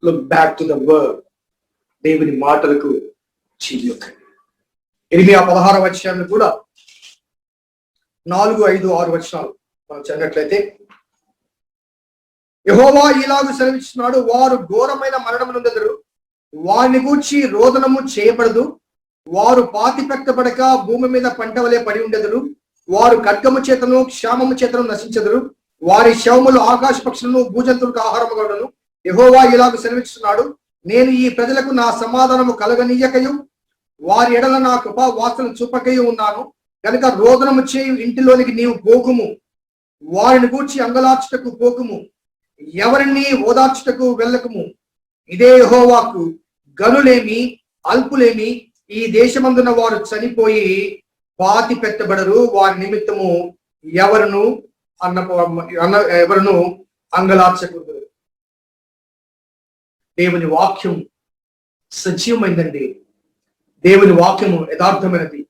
look back to the word. దేవుని మాటలకు చెవియొక్కండి. ఇర్మియా 16వ అధ్యాయంలో కూడా 4, 5, 6 వచనాలు మనం చదివినట్లయితే, యెహోవా ఇలాగు సెలవిస్తున్నాడు, వారు ఘోరమైన మరణమునందెదరు, వారిని గూర్చి రోదనము చేయబడదు, వారు పాతి పెట్టబడక భూమి మీద పంట వలె పడి ఉండెదరు, వారు ఖడ్గము చేతను క్షామము చేతను నశించెదరు, వారి శవములు ఆకాశ పక్షులను భూజంతువులకు ఆహారముగా ఉండను. యెహోవా ఇలాగు సెలవిస్తున్నాడు, నేను ఈ ప్రజలకు నా సమాధానము కలగనీయకయు వారి ఎడల నా కృపా వాసన చూపకయు ఉన్నాను కనుక రోదనము చేయు ఇంటిలోనికి నీవు పోకుము, వారిని గూర్చి అంగలార్చుటకు పోకుము, ఎవరిని ఓదార్చుటకు వెళ్ళకుము. ఇదే యెహోవాకు, గనులేమి అల్పులేమి ఈ దేశమందున వారు చనిపోయి పాతి పెట్టబడరు, వారి నిమిత్తము ఎవరును అంగలార్చకూడదు. దేవుని వాక్యం సజీవమైందండి. దేవుని వాక్యము యథార్థమైనది.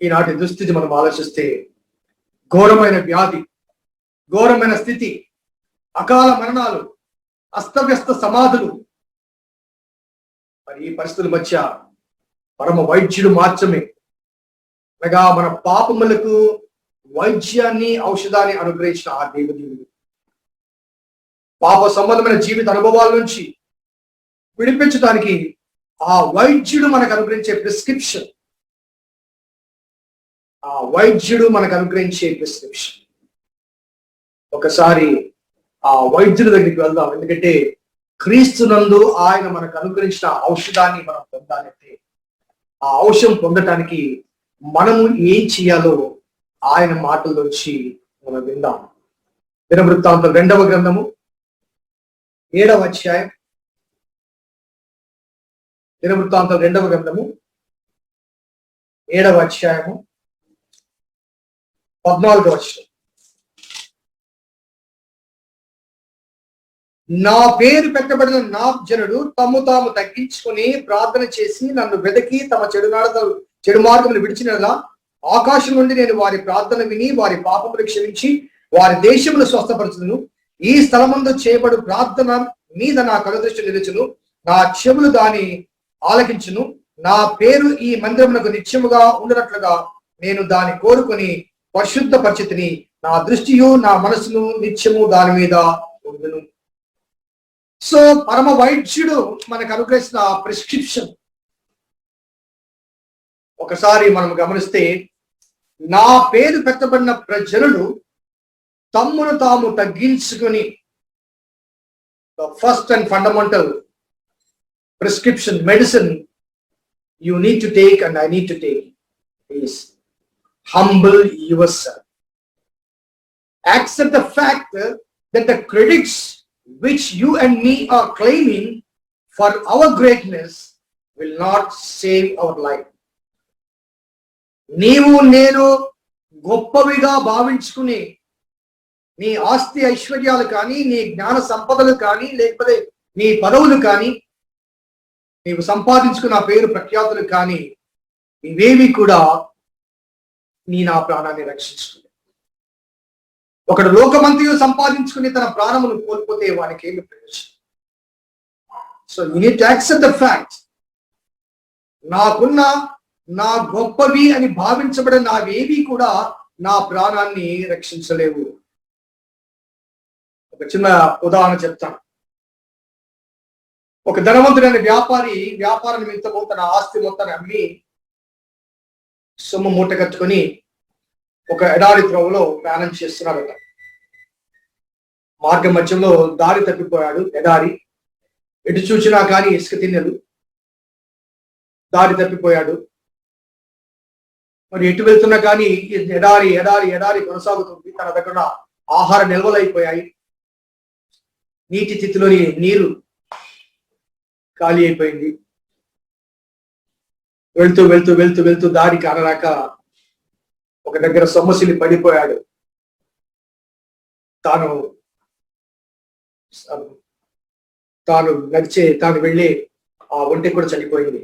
ఈనాటి దుస్థితి మనం ఆలోచిస్తే ఘోరమైన వ్యాధి, ఘోరమైన స్థితి, అకాల మరణాలు, అస్తవ్యస్త సమాధులు. మరి ఈ పరిస్థితుల మధ్య పరమ వైద్యుడు మాత్రమే, అనగా మన పాపములకు వైద్యాన్ని ఔషధాన్ని అనుగ్రహించిన ఆ దేవదేవుడు పాప సంబంధమైన జీవిత అనుభవాల నుంచి విడిపించడానికి ఆ వైద్యుడు మనకు అనుగ్రహించే ప్రిస్క్రిప్షన్, ఆ వైద్యుడు మనకు అనుగ్రహించే ప్రిస్క్రిప్షన్. ఒకసారి ఆ వైద్యుడి దగ్గరికి వెళ్దాం. ఎందుకంటే క్రీస్తునందు ఆయన మనకు అనుగ్రహించిన ఔషధాన్ని మనం పొందాలంటే ఆ ఔషధం పొందటానికి మనము ఏం చేయాలో ఆయన మాటల్లోంచి మనం విందాం. దినవృత్తాంతం 2వ గ్రంథము 7వ అధ్యాయం. దినవృత్తాంతం 2వ గ్రంథము 7వ అధ్యాయము 14వ వచనం. నా పేరు పెట్టబడిన నా జనుడు తమ్ము తాము తగ్గించుకొని ప్రార్థన చేసి నన్ను వెదకి తమ చెడు మార్గములు విడిచినలా ఆకాశం నుండి నేను వారి ప్రార్థన విని వారి పాపములు క్షమించి వారి దేశమును స్వస్థపరచును. ఈ స్థలమందు చేయబడు ప్రార్థన మీద నా కనుదృష్టి నిలుచును, నా చెవులు దాని ఆలకించును. నా పేరు ఈ మందిరమునకు నిత్యముగా ఉండనట్లుగా నేను దాన్ని కోరుకొని పరిశుద్ధ పరిచితిని, నా దృష్టియు నా మనసును నిత్యము దాని మీద ఉండును. సో పరమ వైద్యుడు మనకు అనుగ్రహించిన ప్రిస్క్రిప్షన్ ఒకసారి మనం గమనిస్తే, నా పేరు పెట్టబడిన ప్రజలు తమ్మును తాము తగ్గించుకొని, first and fundamental prescription medicine you need to take and I need to take is humble yourself. Accept the fact that the credits which you and me are claiming for our greatness will not save our life. నీవు నేను గొప్పవిగా భావించుకుని నీ ఆస్తి ఐశ్వర్యాలు కానీ, నీ జ్ఞాన సంపదలు కానీ, లేకపోతే నీ పదవులు కానీ, నీవు సంపాదించుకున్న పేరు ప్రఖ్యాతులు కానీ, ఇవేవి కూడా నా ప్రాణాన్ని రక్షించుకుని. ఒకడు లోకమంతయు సంపాదించుకుని తన ప్రాణమును కోల్పోతే వానికి ఏమి ప్రయోజనం? So you need to accept the fact, నాకున్న నా గొప్పవి అని భావించబడిన నావేవి కూడా నా ప్రాణాన్ని రక్షించలేవు. ఒక చిన్న ఉదాహరణ చెప్తాను. ఒక ధనవంతుడైన వ్యాపారి వ్యాపార నిమిత్తము తన ఆస్తి మొత్తాన్ని అమ్మి సొమ్ము మూట కట్టుకొని ఒక ఎడారి త్రోవలో ప్రయాణం చేస్తున్నాడట. మార్గ మధ్యంలో దారి తప్పిపోయాడు. ఎడారి, ఎటు చూసినా కానీ ఇసుక తిన్నెలు, దారి తప్పిపోయాడు. మరి ఎటు వెళ్తున్నా కానీ ఎడారి ఎడారి ఎడారి కొనసాగుతుంది. తన దగ్గర ఆహార నిల్వలైపోయాయి. నీటి తిత్తిలోని నీరు ఖాళీ అయిపోయింది. వెళ్తూ వెళ్తూ వెళ్తూ వెళ్తూ దారి కానరాక ఒక దగ్గర సొమ్మసిల్లి పడిపోయాడు. తాను వెళ్ళి ఆ ఒంటె కూడా చనిపోయింది.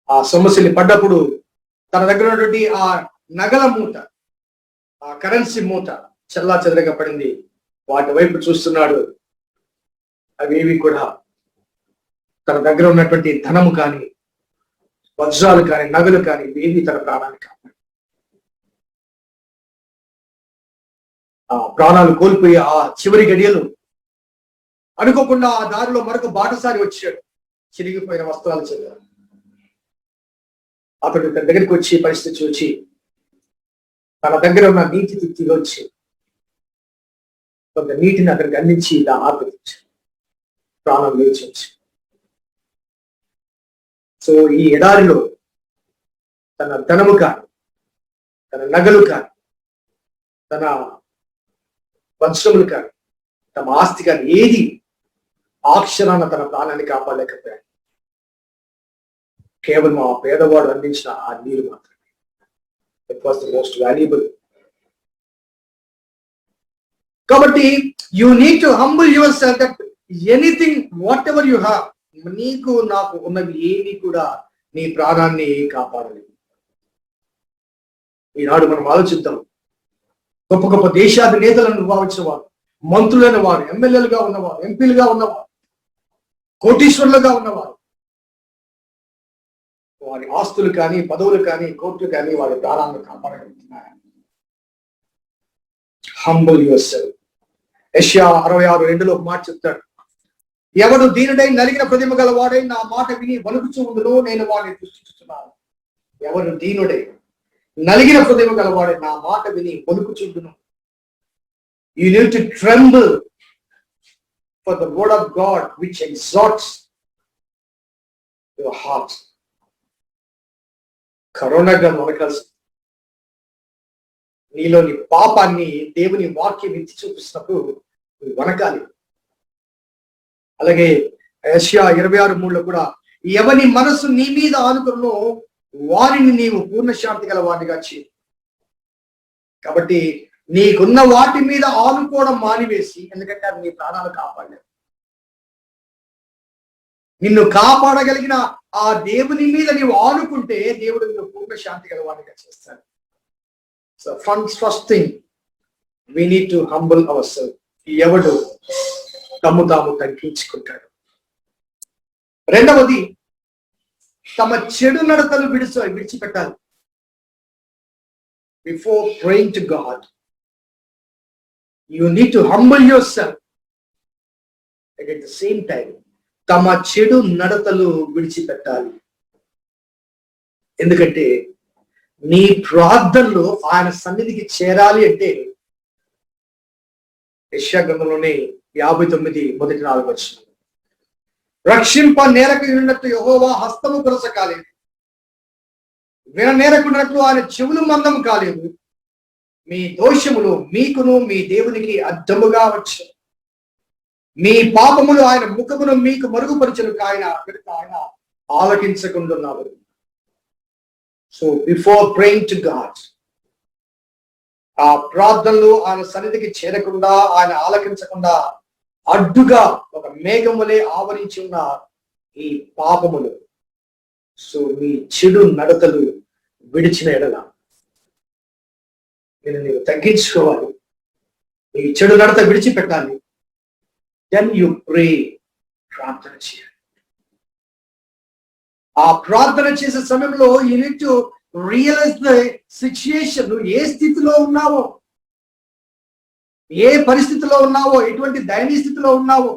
ఆ సొమ్మసిల్లి పడ్డప్పుడు తన దగ్గర ఉన్నటువంటి ఆ నగల మూట, ఆ కరెన్సీ మూట చల్లా చెదరగా పడింది. వాటి వైపు చూస్తున్నాడు. అవేవి కూడా తన దగ్గర ఉన్నటువంటి ధనము కానీ, వజ్రాలు కానీ, నగలు కానీ ఇవేవి తన ప్రాణానికి కాపాడు. ఆ ప్రాణాలు కోల్పోయి ఆ చివరి గడియలు అనుకోకుండా ఆ దారిలో మరొక బాటసారి వచ్చాడు. చిరిగిపోయిన వస్త్రాలు చదివాడు. అతడు తన దగ్గరికి వచ్చి పరిస్థితి చూచి తన దగ్గర ఉన్న నీటి తిత్తిలోంచి కొంత నీటిని అతనికి అందించి ఇలా ఆపరించాడు. ప్రాణం లేచి. సో ఈ ఎడారిలో తన ధనము కానీ, తన నగలు కానీ, తన వంశములు కానీ, తమ ఆస్తి కానీ ఏది ఆక్షరాన తన ప్రాణాన్ని కాపాడలేకపోయాడు. కేవలం ఆ పేదవాడు అందించిన ఆ నీరు మాత్రమే. It was the most valuable. కాబట్టి you need to humble yourself that anything whatever you have, నీకు నాకు ఉన్నవి ఏవి కూడా నీ ప్రాణాన్ని కాపాడలేదు. ఈనాడు మనం ఆలోచిద్దాం. గొప్ప గొప్ప దేశాధినేతలను భావించిన వారు, మంత్రులైన వారు, ఎమ్మెల్యేలుగా ఉన్నవారు, ఎంపీలుగా ఉన్నవారు, కోటీశ్వరులుగా ఉన్నవారు, వారి ఆస్తులు కానీ, పదవులు కానీ, కోర్టులు కానీ వారి ప్రాణాలను కాపాడగలుగుతున్నారు. Humble your self. యెషయా 66:2 ఒక మాట చెప్తాడు. ఎవడు దీనుడై నలిగిన హృదయము గల వాడై నా మాట విని వణుకుచూ ఉండునో నేను వాడిని దృష్టిస్తున్నాను. ఎవడు దీనుడై నలిగిన హృదయము గల వాడై నా మాట విని వణుకుచుండును. You need to tremble for the word of God which exalts your heart. కరోనాగా వణకాల్సి, నీలోని పాపాన్ని దేవుని వాక్యం ఎత్తి చూపిస్తున్నప్పుడు నువ్వు వణకాలి. అలాగే యెషయా 26:3 కూడా ఎవని మనసు నీ మీద ఆనుకున్నో వారిని నీవు పూర్ణ శాంతి గల వారిగా చేయి. కాబట్టి నీకున్న వాటి మీద ఆనుకోవడం మానివేసి, ఎందుకంటే అది నీ ప్రాణాలు కాపాడలేదు. నిన్ను కాపాడగలిగిన ఆ దేవుని మీద నీవు ఆనుకుంటే దేవుడు నిన్ను పూర్ణ శాంతి గల వారిగా చేస్తాడు. So first thing we need to humble ourselves. ఎవడు తమ్ము తాము తగ్గించుకుంటాడు. రెండవది, తమ చెడు నడతలు విడిచిపెట్టాలి. Before praying to God, you need to humble yourself. And at the same time, తమ చెడు నడతలు విడిచిపెట్టాలి. ఎందుకంటే నీ ప్రార్థనలో ఆయన సన్నిధికి చేరాలి అంటే యెషయా గ్రంథంలోనే 59:4 రక్షింప నేరకు ఉన్నట్టు యెహోవా హస్తము కొరస కాలేదు, విననేరకున్నట్లు ఆయన చెవులు మందము కాలేదు. మీ దోషములు మీకును మీ దేవునికి అడ్డముగా వచ్చు. మీ పాపములు ఆయన ముఖమును మీకు మరుగుపరచును ఆయన ఆలకించకుంటున్నారు. So before praying to god, ఆ ప్రార్థనలు ఆయన సన్నిధికి చేరకుండా, ఆయన ఆలకించకుండా అడ్డుగా ఒక మేఘం వలె ఆవరించి ఉన్న ఈ పాపములు, సో మీ చెడు నడతలు విడిచిన ఎడల నేను నీవు తగ్గించుకోవాలి. నీ చెడు నడత విడిచిపెట్టాలి. దెన్ యు ప్రే, ప్రార్థన చేయాలి. ఆ ప్రార్థన చేసే సమయంలో you need to realize the situation. నువ్వు ఏ స్థితిలో ఉన్నావో, ఏ పరిస్థితిలో ఉన్నావో, ఎటువంటి దయనీయ స్థితిలో ఉన్నావో,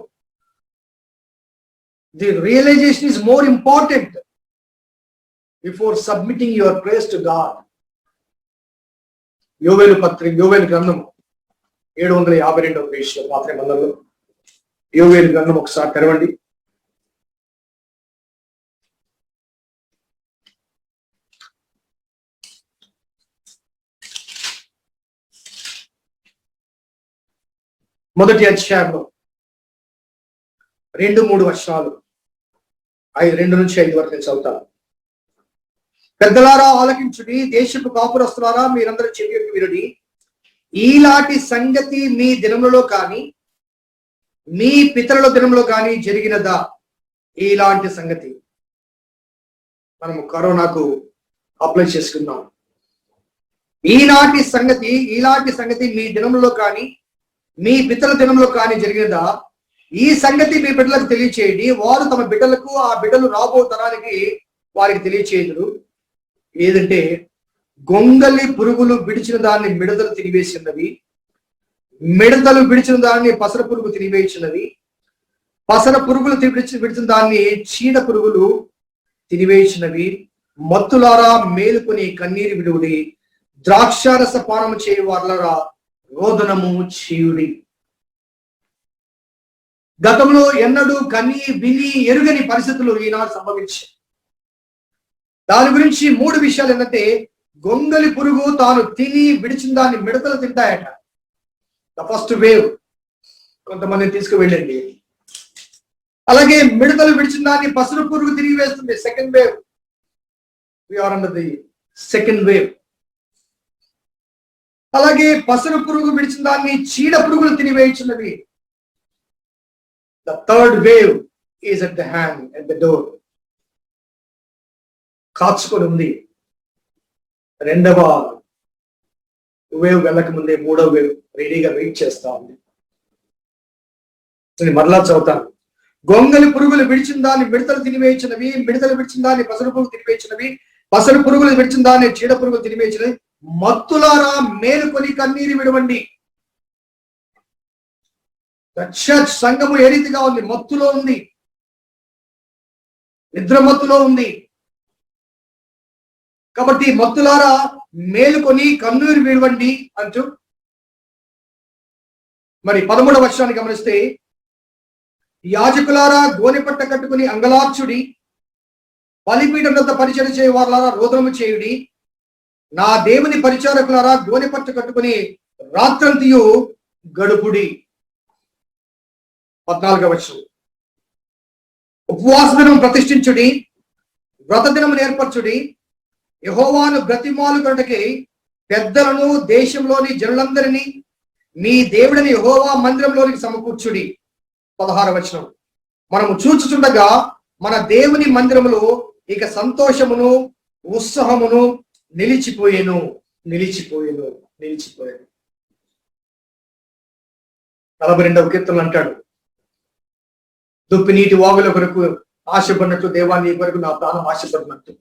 the realization is more important. Before submitting your prayers to god. యోవేలు గ్రంథం 752వ పేజీలో పాత నిబంధనలో యోవేలు గ్రంథం ఒకసారి తెరవండి. మొదటి అధ్యాయంలో 2-3 వచనాలు 2 నుంచి 5 వరకు నేను చదువుతాను. పెద్దలారా ఆలకించుడి, దేశపు కాపురస్తులారా మీరందరూ చెవి వినుడి. ఈలాంటి సంగతి మీ దినములలో కానీ మీ పితరుల దినంలో కానీ జరిగినదా? ఇలాంటి సంగతి మనము కరోనాకు అప్లై చేసుకుందాం. ఇలాంటి సంగతి మీ దినములలో కానీ మీ పితరుల దినంలో కానీ జరిగినదా? ఈ సంగతి మీ బిడ్డలకు తెలియచేయండి. వారు తమ బిడ్డలకు, ఆ బిడ్డలు రాబో తరానికి వారికి తెలియచేయుదురు. ఏదంటే, గొంగలి పురుగులు విడిచిన దాన్ని మిడతలు తినివేసినవి, మిడతలు విడిచిన దాన్ని పసర పురుగు తినివేసినవి, పసర పురుగులు విడిచిన దాన్ని చీడ పురుగులు తినివేసినవి. మత్తులారా మేలుకొని కన్నీరు విడువుడి, ద్రాక్షారస పానము చేయు వారలారా రోదనము చేయుడి. గతంలో ఎన్నడూ కని విని ఎరుగని పరిస్థితులు ఈనాడు సంభవించాయి. దాని గురించి 3 విషయాలు ఏంటంటే, గొంగలి పురుగు తాను తిని విడిచిన దాన్ని మిడతలు తింటాయట. ద ఫస్ట్ వేవ్ కొంతమందిని తీసుకువెళ్ళండి. అలాగే మిడతలు విడిచిన దాన్ని పసరు పురుగు తిరిగి వేస్తుంది. Second wave, we are under the second wave. అలాగే పసరు పురుగు విడిచిన దాన్ని చీడ పురుగులు తినివేయించినవి. The third wave is at the hand, at the door. కాచుకొని ఉంది. 2వ వేవ్ వెళ్ళక ముందే 3వ వేవ్ రెడీగా వెయిట్ చేస్తా ఉంది. నేను మరలా చదువుతాను. గొంగలి పురుగులు విడిచిన దాన్ని మిడతలు తినివేయించినవి, మిడతలు విడిచిన దాన్ని పసరు పురుగు తినివేయించినవి, పసరు పురుగులు విడిచిన దాన్ని చీడ పురుగులు తినివేయించినవి. మత్తులారా మేలుకొని కన్నీరు విడవండి. చర్చ్ సంఘము ఏ రీతిగా ఉంది? మత్తులో ఉంది, నిద్ర మత్తులో ఉంది. కాబట్టి మత్తులారా మేలుకొని కన్నీరు విడవండి అంటూ, మరి 13వ వచనాన్ని గమనిస్తే, యాజకులారా గోనెపట్ట కట్టుకుని అంగలార్చుడి, బలిపీఠం వద్ద పరిచయం చేయ వారులారా రోదనము చేయుడి. నా దేవుని పరిచారకులారా గోనెపట్ట కట్టుకుని రాత్రంతియు గడుపుడి. 14వ వచనం, ఉపవాస దినం ప్రతిష్ఠించుడి, వ్రత దినము ఏర్పరచుడి, యెహోవాను బ్రతిమాలుకొనుటకై పెద్దలను దేశంలోని జనులందరినీ మీ దేవుడిని యెహోవా మందిరంలోనికి సమకూర్చుడి. 16వ వచనం, మనము చూచుచుండగా మన దేవుని మందిరములో ఇక సంతోషమును ఉత్సాహమును నిలిచిపోయేను. 42వ కీర్తనలు అంటాడు, దుప్పి నీటి వాగుల కొరకు ఆశపడినట్లు దేవాన్ని కొరకు నా ప్రాణం ఆశపడినట్టు.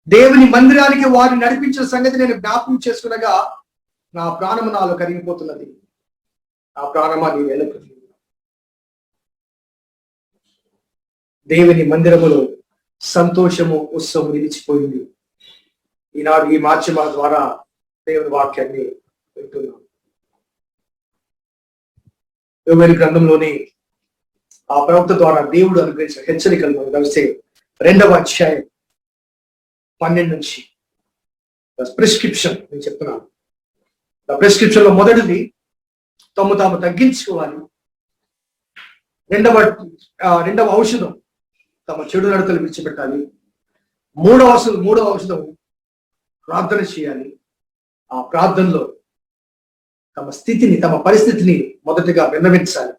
దేవుని మందిరానికి వారిని నడిపించిన సంగతి నేను జ్ఞాపకం చేసుకునగా నా ప్రాణము నాలో కరిగిపోతున్నది. నా ప్రాణమా నీ వెలుగు. దేవుని మందిరములో సంతోషము ఉత్సవం నిలిచిపోయింది. ఈనాడు ఈ మాధ్యమాల ద్వారా దేవుని వాక్యాన్ని వింటున్నాం. యోవేలు గ్రంథంలోని ఆ ప్రవక్త ద్వారా దేవుడు అనుగ్రహించిన హెచ్చరికలను కలిస్తే 2వ అధ్యాయం 12 నుంచి ప్రిస్క్రిప్షన్ నేను చెప్తున్నాను. ప్రిస్క్రిప్షన్ లో మొదటిది తమ తాము తగ్గించుకోవాలి. రెండవ ఔషధం తమ చెడు నడతలు విడిచిపెట్టాలి. మూడవ ఔషధం ప్రార్థన చేయాలి. ఆ ప్రార్థనలో తమ పరిస్థితిని మొదటిగా విన్నవించాలి.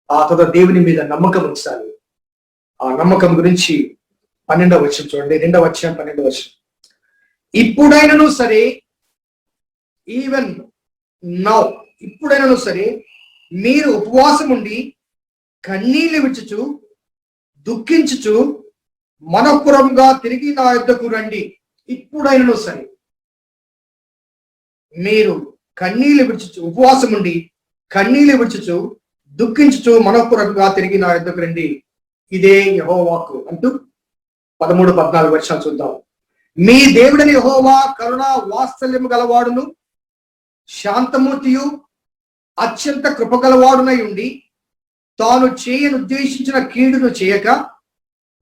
ఆ తర్వాత దేవుని మీద నమ్మకం ఉంచాలి. ఆ నమ్మకం గురించి 12వ వచనం చూడండి. 2వ అధ్యాయం 12వ వచనం, ఇప్పుడైనను సరే, ఈవెన్ నౌ, ఇప్పుడైనను సరే మీరు ఉపవాసం ఉండి కన్నీళ్లు విడుచుచు దుఃఖించుచు మనఃపూర్వకంగా తిరిగి నా యొద్దకు రండి. ఇప్పుడైనను సరే మీరు కన్నీళ్లు విడుచుచు, ఉపవాసం ఉండి కన్నీళ్లు విడుచుచు దుఃఖించుచు మనఃపూర్వకంగా తిరిగి నా యొద్దకు రండి. ఇదే యెహోవాకు అంటూ 13-14 వర్షాలు చూద్దాం. మీ దేవుడని యెహోవా కరుణ వాత్సల్యము గలవాడును శాంతమూర్తియు అత్యంత కృపగలవాడునై ఉండి తాను ఉద్దేశించిన కీడును చేయక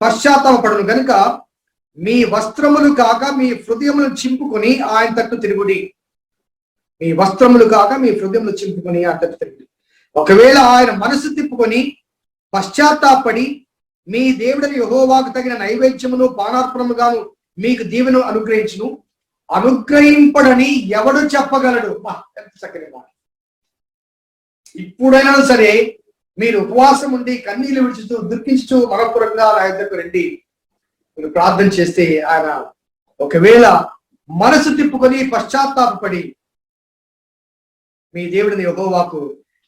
పశ్చాత్తాపపడును గనుక మీ వస్త్రములు కాక మీ హృదయములను చింపుకొని ఆయన తట్టు తిరుగుడి. మీ వస్త్రములు కాక మీ హృదయములు చింపుకొని ఆయన తట్టు తిరుగుడి. ఒకవేళ ఆయన మనసు తిప్పుకొని పశ్చాత్తాపడి మీ దేవుడని యెహోవాకు తగిన నైవేద్యమును పానార్పణముగాను మీకు దీవెను అనుగ్రహించును. అనుగ్రహింపడని ఎవడు చెప్పగలడు? ఎంత చక్కని మాట. ఇప్పుడైనా సరే మీరు ఉపవాసం ఉండి కన్నీళ్లు విడుచుతూ దుఃఖించుతూ మనపూర్వకంగా ఆయన దగ్గరకు రండి. మీరు ప్రార్థన చేస్తే ఆయన ఒకవేళ మనసు తిప్పుకొని పశ్చాత్తాపడి మీ దేవుడిని యెహోవాకు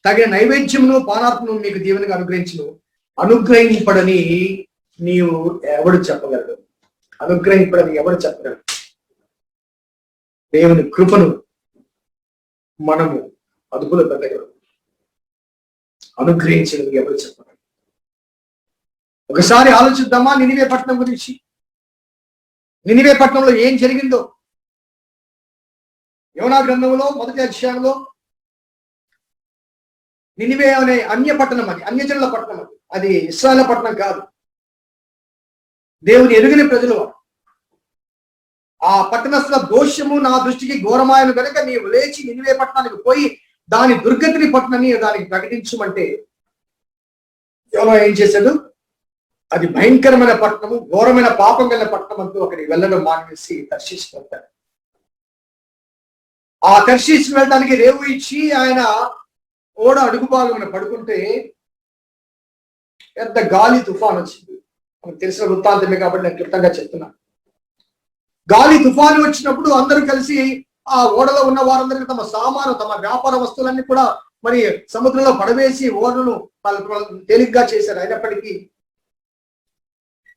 తగిన నైవేద్యమును పానార్పణను మీకు దీవెనగా అనుగ్రహించును. అనుగ్రహింపడని నీవు ఎవడు చెప్పగలడు? అనుగ్రహింపడని ఎవడు చెప్పగలడు? దేవుని కృపను మనము అదుపులో పెట్టగలరు. అనుగ్రహించడం ఎవరు చెప్పగలరు? ఒకసారి ఆలోచిద్దామా నినివే పట్టణం గురించి. నినివే పట్టణంలో ఏం జరిగిందో యోనా గ్రంథంలో 1వ అధ్యాయంలో నినివే అనే అన్య పట్టణం, అది అన్యజనుల పట్టణం, అది ఇశ్రాయేలు పట్టణం కాదు. దేవుని ఎరుగని ప్రజలు. ఆ పట్టణస్థుల దోషము నా దృష్టికి ఘోరమాయను కనుక నీవు లేచి నినివే పట్టణానికి పోయి దాని దుర్గతిని పట్టణని దానికి ప్రకటించమంటే యోనా ఏం చేశాడు? అది భయంకరమైన పట్టణము, ఘోరమైన పాపం గల పట్టణం అంటూ అక్కడికి వెళ్ళడం మానేసి తర్షీషుకు వెళ్తాడు. ఆ తర్షీషుకు వెళ్ళడానికి రేవు ఇచ్చి ఆయన ఓడ అడుగు భాగంలో పడుకుంటే పెద్ద గాలి తుఫాన్ వచ్చింది. మనకు తెలిసిన వృత్తాంతమే కాబట్టి నేను క్లుప్తంగా చెప్తున్నా. గాలి తుఫాను వచ్చినప్పుడు అందరూ కలిసి ఆ ఓడలో ఉన్న వారందరికీ తమ సామాను, తమ వ్యాపార వస్తువులన్నీ కూడా మరి సముద్రంలో పడవేసి ఓడను తేలిగ్గా చేశారు. అయినప్పటికీ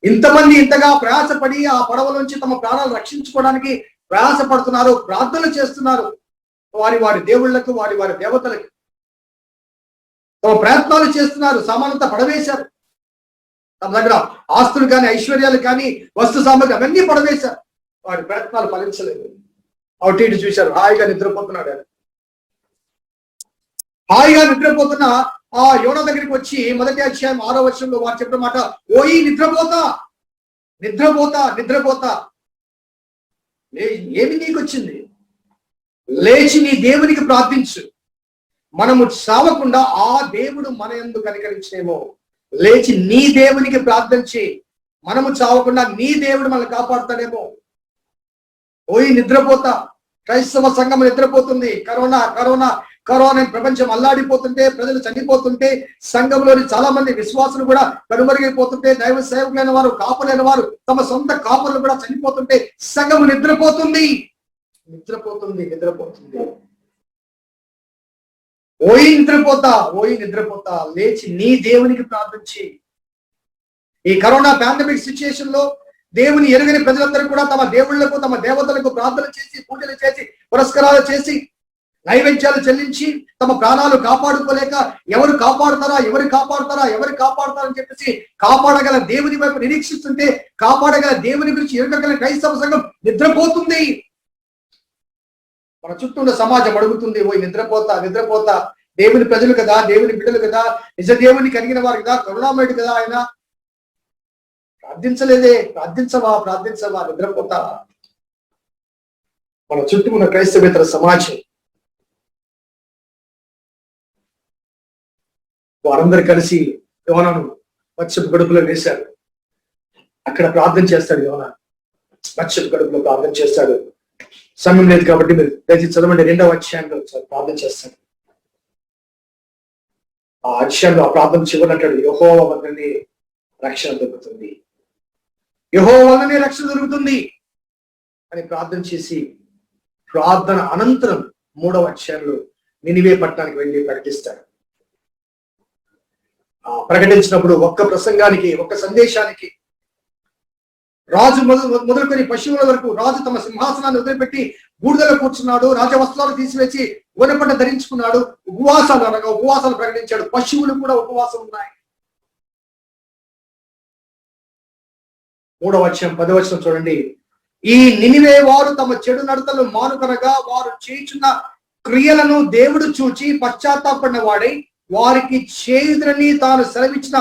ఇంతమంది ఇంతగా ప్రయాసపడి ఆ పడవ నుంచి తమ ప్రాణాలు రక్షించుకోవడానికి ప్రయాసపడుతున్నారు, ప్రార్థనలు చేస్తున్నారు. వారి దేవుళ్లకు, వారి దేవతలకు తమ ప్రయత్నాలు చేస్తున్నారు. సామానంతా పడవేశారు. తమ దగ్గర ఆస్తులు కానీ, ఐశ్వర్యాలు కానీ, వస్తు సామగ్రి అవన్నీ పడవేశారు. వారి ప్రయత్నాలు ఫలించలేదు. అటు ఇటు చూశారు. హాయిగా నిద్రపోతున్నాడు. హాయిగా నిద్రపోతున్న ఆ యోనా దగ్గరికి వచ్చి 1వ అధ్యాయం 6వ వచనంలో వారు చెప్పిన మాట, ఓయి నిద్రపోతా నిద్రపోతా నిద్రపోతా, ఏమి నీకు వచ్చింది? లేచి నీ దేవునికి ప్రార్థించు. మనము సావకుండా ఆ దేవుడు మన యందు కనికరించేమో. లేచి నీ దేవునికి ప్రార్థించి మనము చావకుండా నీ దేవుడు మనల్ని కాపాడుతాడేమో. ఓయి నిద్రపోతా. క్రైస్తవ సంఘం నిద్రపోతుంది. కరోనా కరోనా కరోనా ప్రపంచం అల్లాడిపోతుంటే, ప్రజలు చనిపోతుంటే, సంఘంలోని చాలా మంది విశ్వాసులు కూడా కనుమరుగైపోతుంటే, దైవ సేవకులైన వారు, కాపులైన వారు తమ సొంత కాపులు కూడా చనిపోతుంటే సంఘం నిద్రపోతుంది. నిద్రపోతుంది నిద్రపోతుంది. ఓయి నిద్రపోతా, ఓయి నిద్రపోతా, లేచి నీ దేవునికి ప్రార్థించి. ఈ కరోనా పాండమిక్ సిచ్యుయేషన్ లో దేవుని ఎరుగని ప్రజలందరూ కూడా తమ దేవుళ్లకు, తమ దేవతలకు ప్రార్థన చేసి, పూజలు చేసి, పురస్కారాలు చేసి, నైవేద్యాలు చెల్లించి తమ ప్రాణాలు కాపాడుకోలేక ఎవరు కాపాడుతారా అని చెప్పేసి కాపాడగల దేవుని వైపు నిరీక్షిస్తుంటే, కాపాడగల దేవుని గురించి ఎరుగగల క్రైస్తవ సంఘం నిద్రపోతుంది. మన చుట్టూ ఉన్న సమాజం అడుగుతుంది, ఓ నిద్రపోతా నిద్రపోతా. దేవుని ప్రజలు కదా, దేవుని బిడ్డలు కదా, నిజ దేవుని కలిగిన వారు కదా, కరుణామయుడు కదా, ఆయన ప్రార్థించలేదే. ప్రార్థించవా నిద్రపోతా. మన చుట్టూ ఉన్న క్రైస్తవేతర సమాజం వారందరూ కలిసి యోనాను మత్స్యపు గడుపులో వేశారు. అక్కడ ప్రార్థన చేస్తాడు యోనా. మత్స్యపు గడుపులో ప్రార్థన చేస్తాడు. సమయం లేదు కాబట్టి మీరు దయచేసి చదవండి. 2వ అధ్యాయంలో ప్రార్థన చేస్తాడు. ఆ అధ్యాయంలో ఆ ప్రార్థన చివరంటాడు, యెహోవా వల్లనే రక్షణ దొరుకుతుంది, యెహోవా వల్లనే రక్షణ దొరుకుతుంది అని ప్రార్థన చేసి, ప్రార్థన అనంతరం 3వ అధ్యాయంలో నినివే పట్టణానికి వెళ్ళి ప్రకటిస్తాడు. ప్రకటించినప్పుడు ఒక్క ప్రసంగానికి, ఒక్క సందేశానికి రాజు మొదలుకొని పశువుల వరకు రాజు తమ సింహాసనాన్ని వదిలిపెట్టి బూడిదలో కూర్చున్నాడు. రాజవస్త్రాలు తీసివేసి గోనెపట్ట ధరించుకున్నాడు. ఉపవాసాలు ప్రకటించాడు. పశువులు కూడా ఉపవాసం ఉన్నాయి. 3వ అధ్యాయం 10వ వచనం చూడండి. ఈ నినివే వారు తమ చెడు నడతలు మానుకొనగా వారు చేయుచున్న క్రియలను దేవుడు చూచి పశ్చాత్తాపడిన వాడై వారికి చేయుదురని తాను సెలవిచ్చిన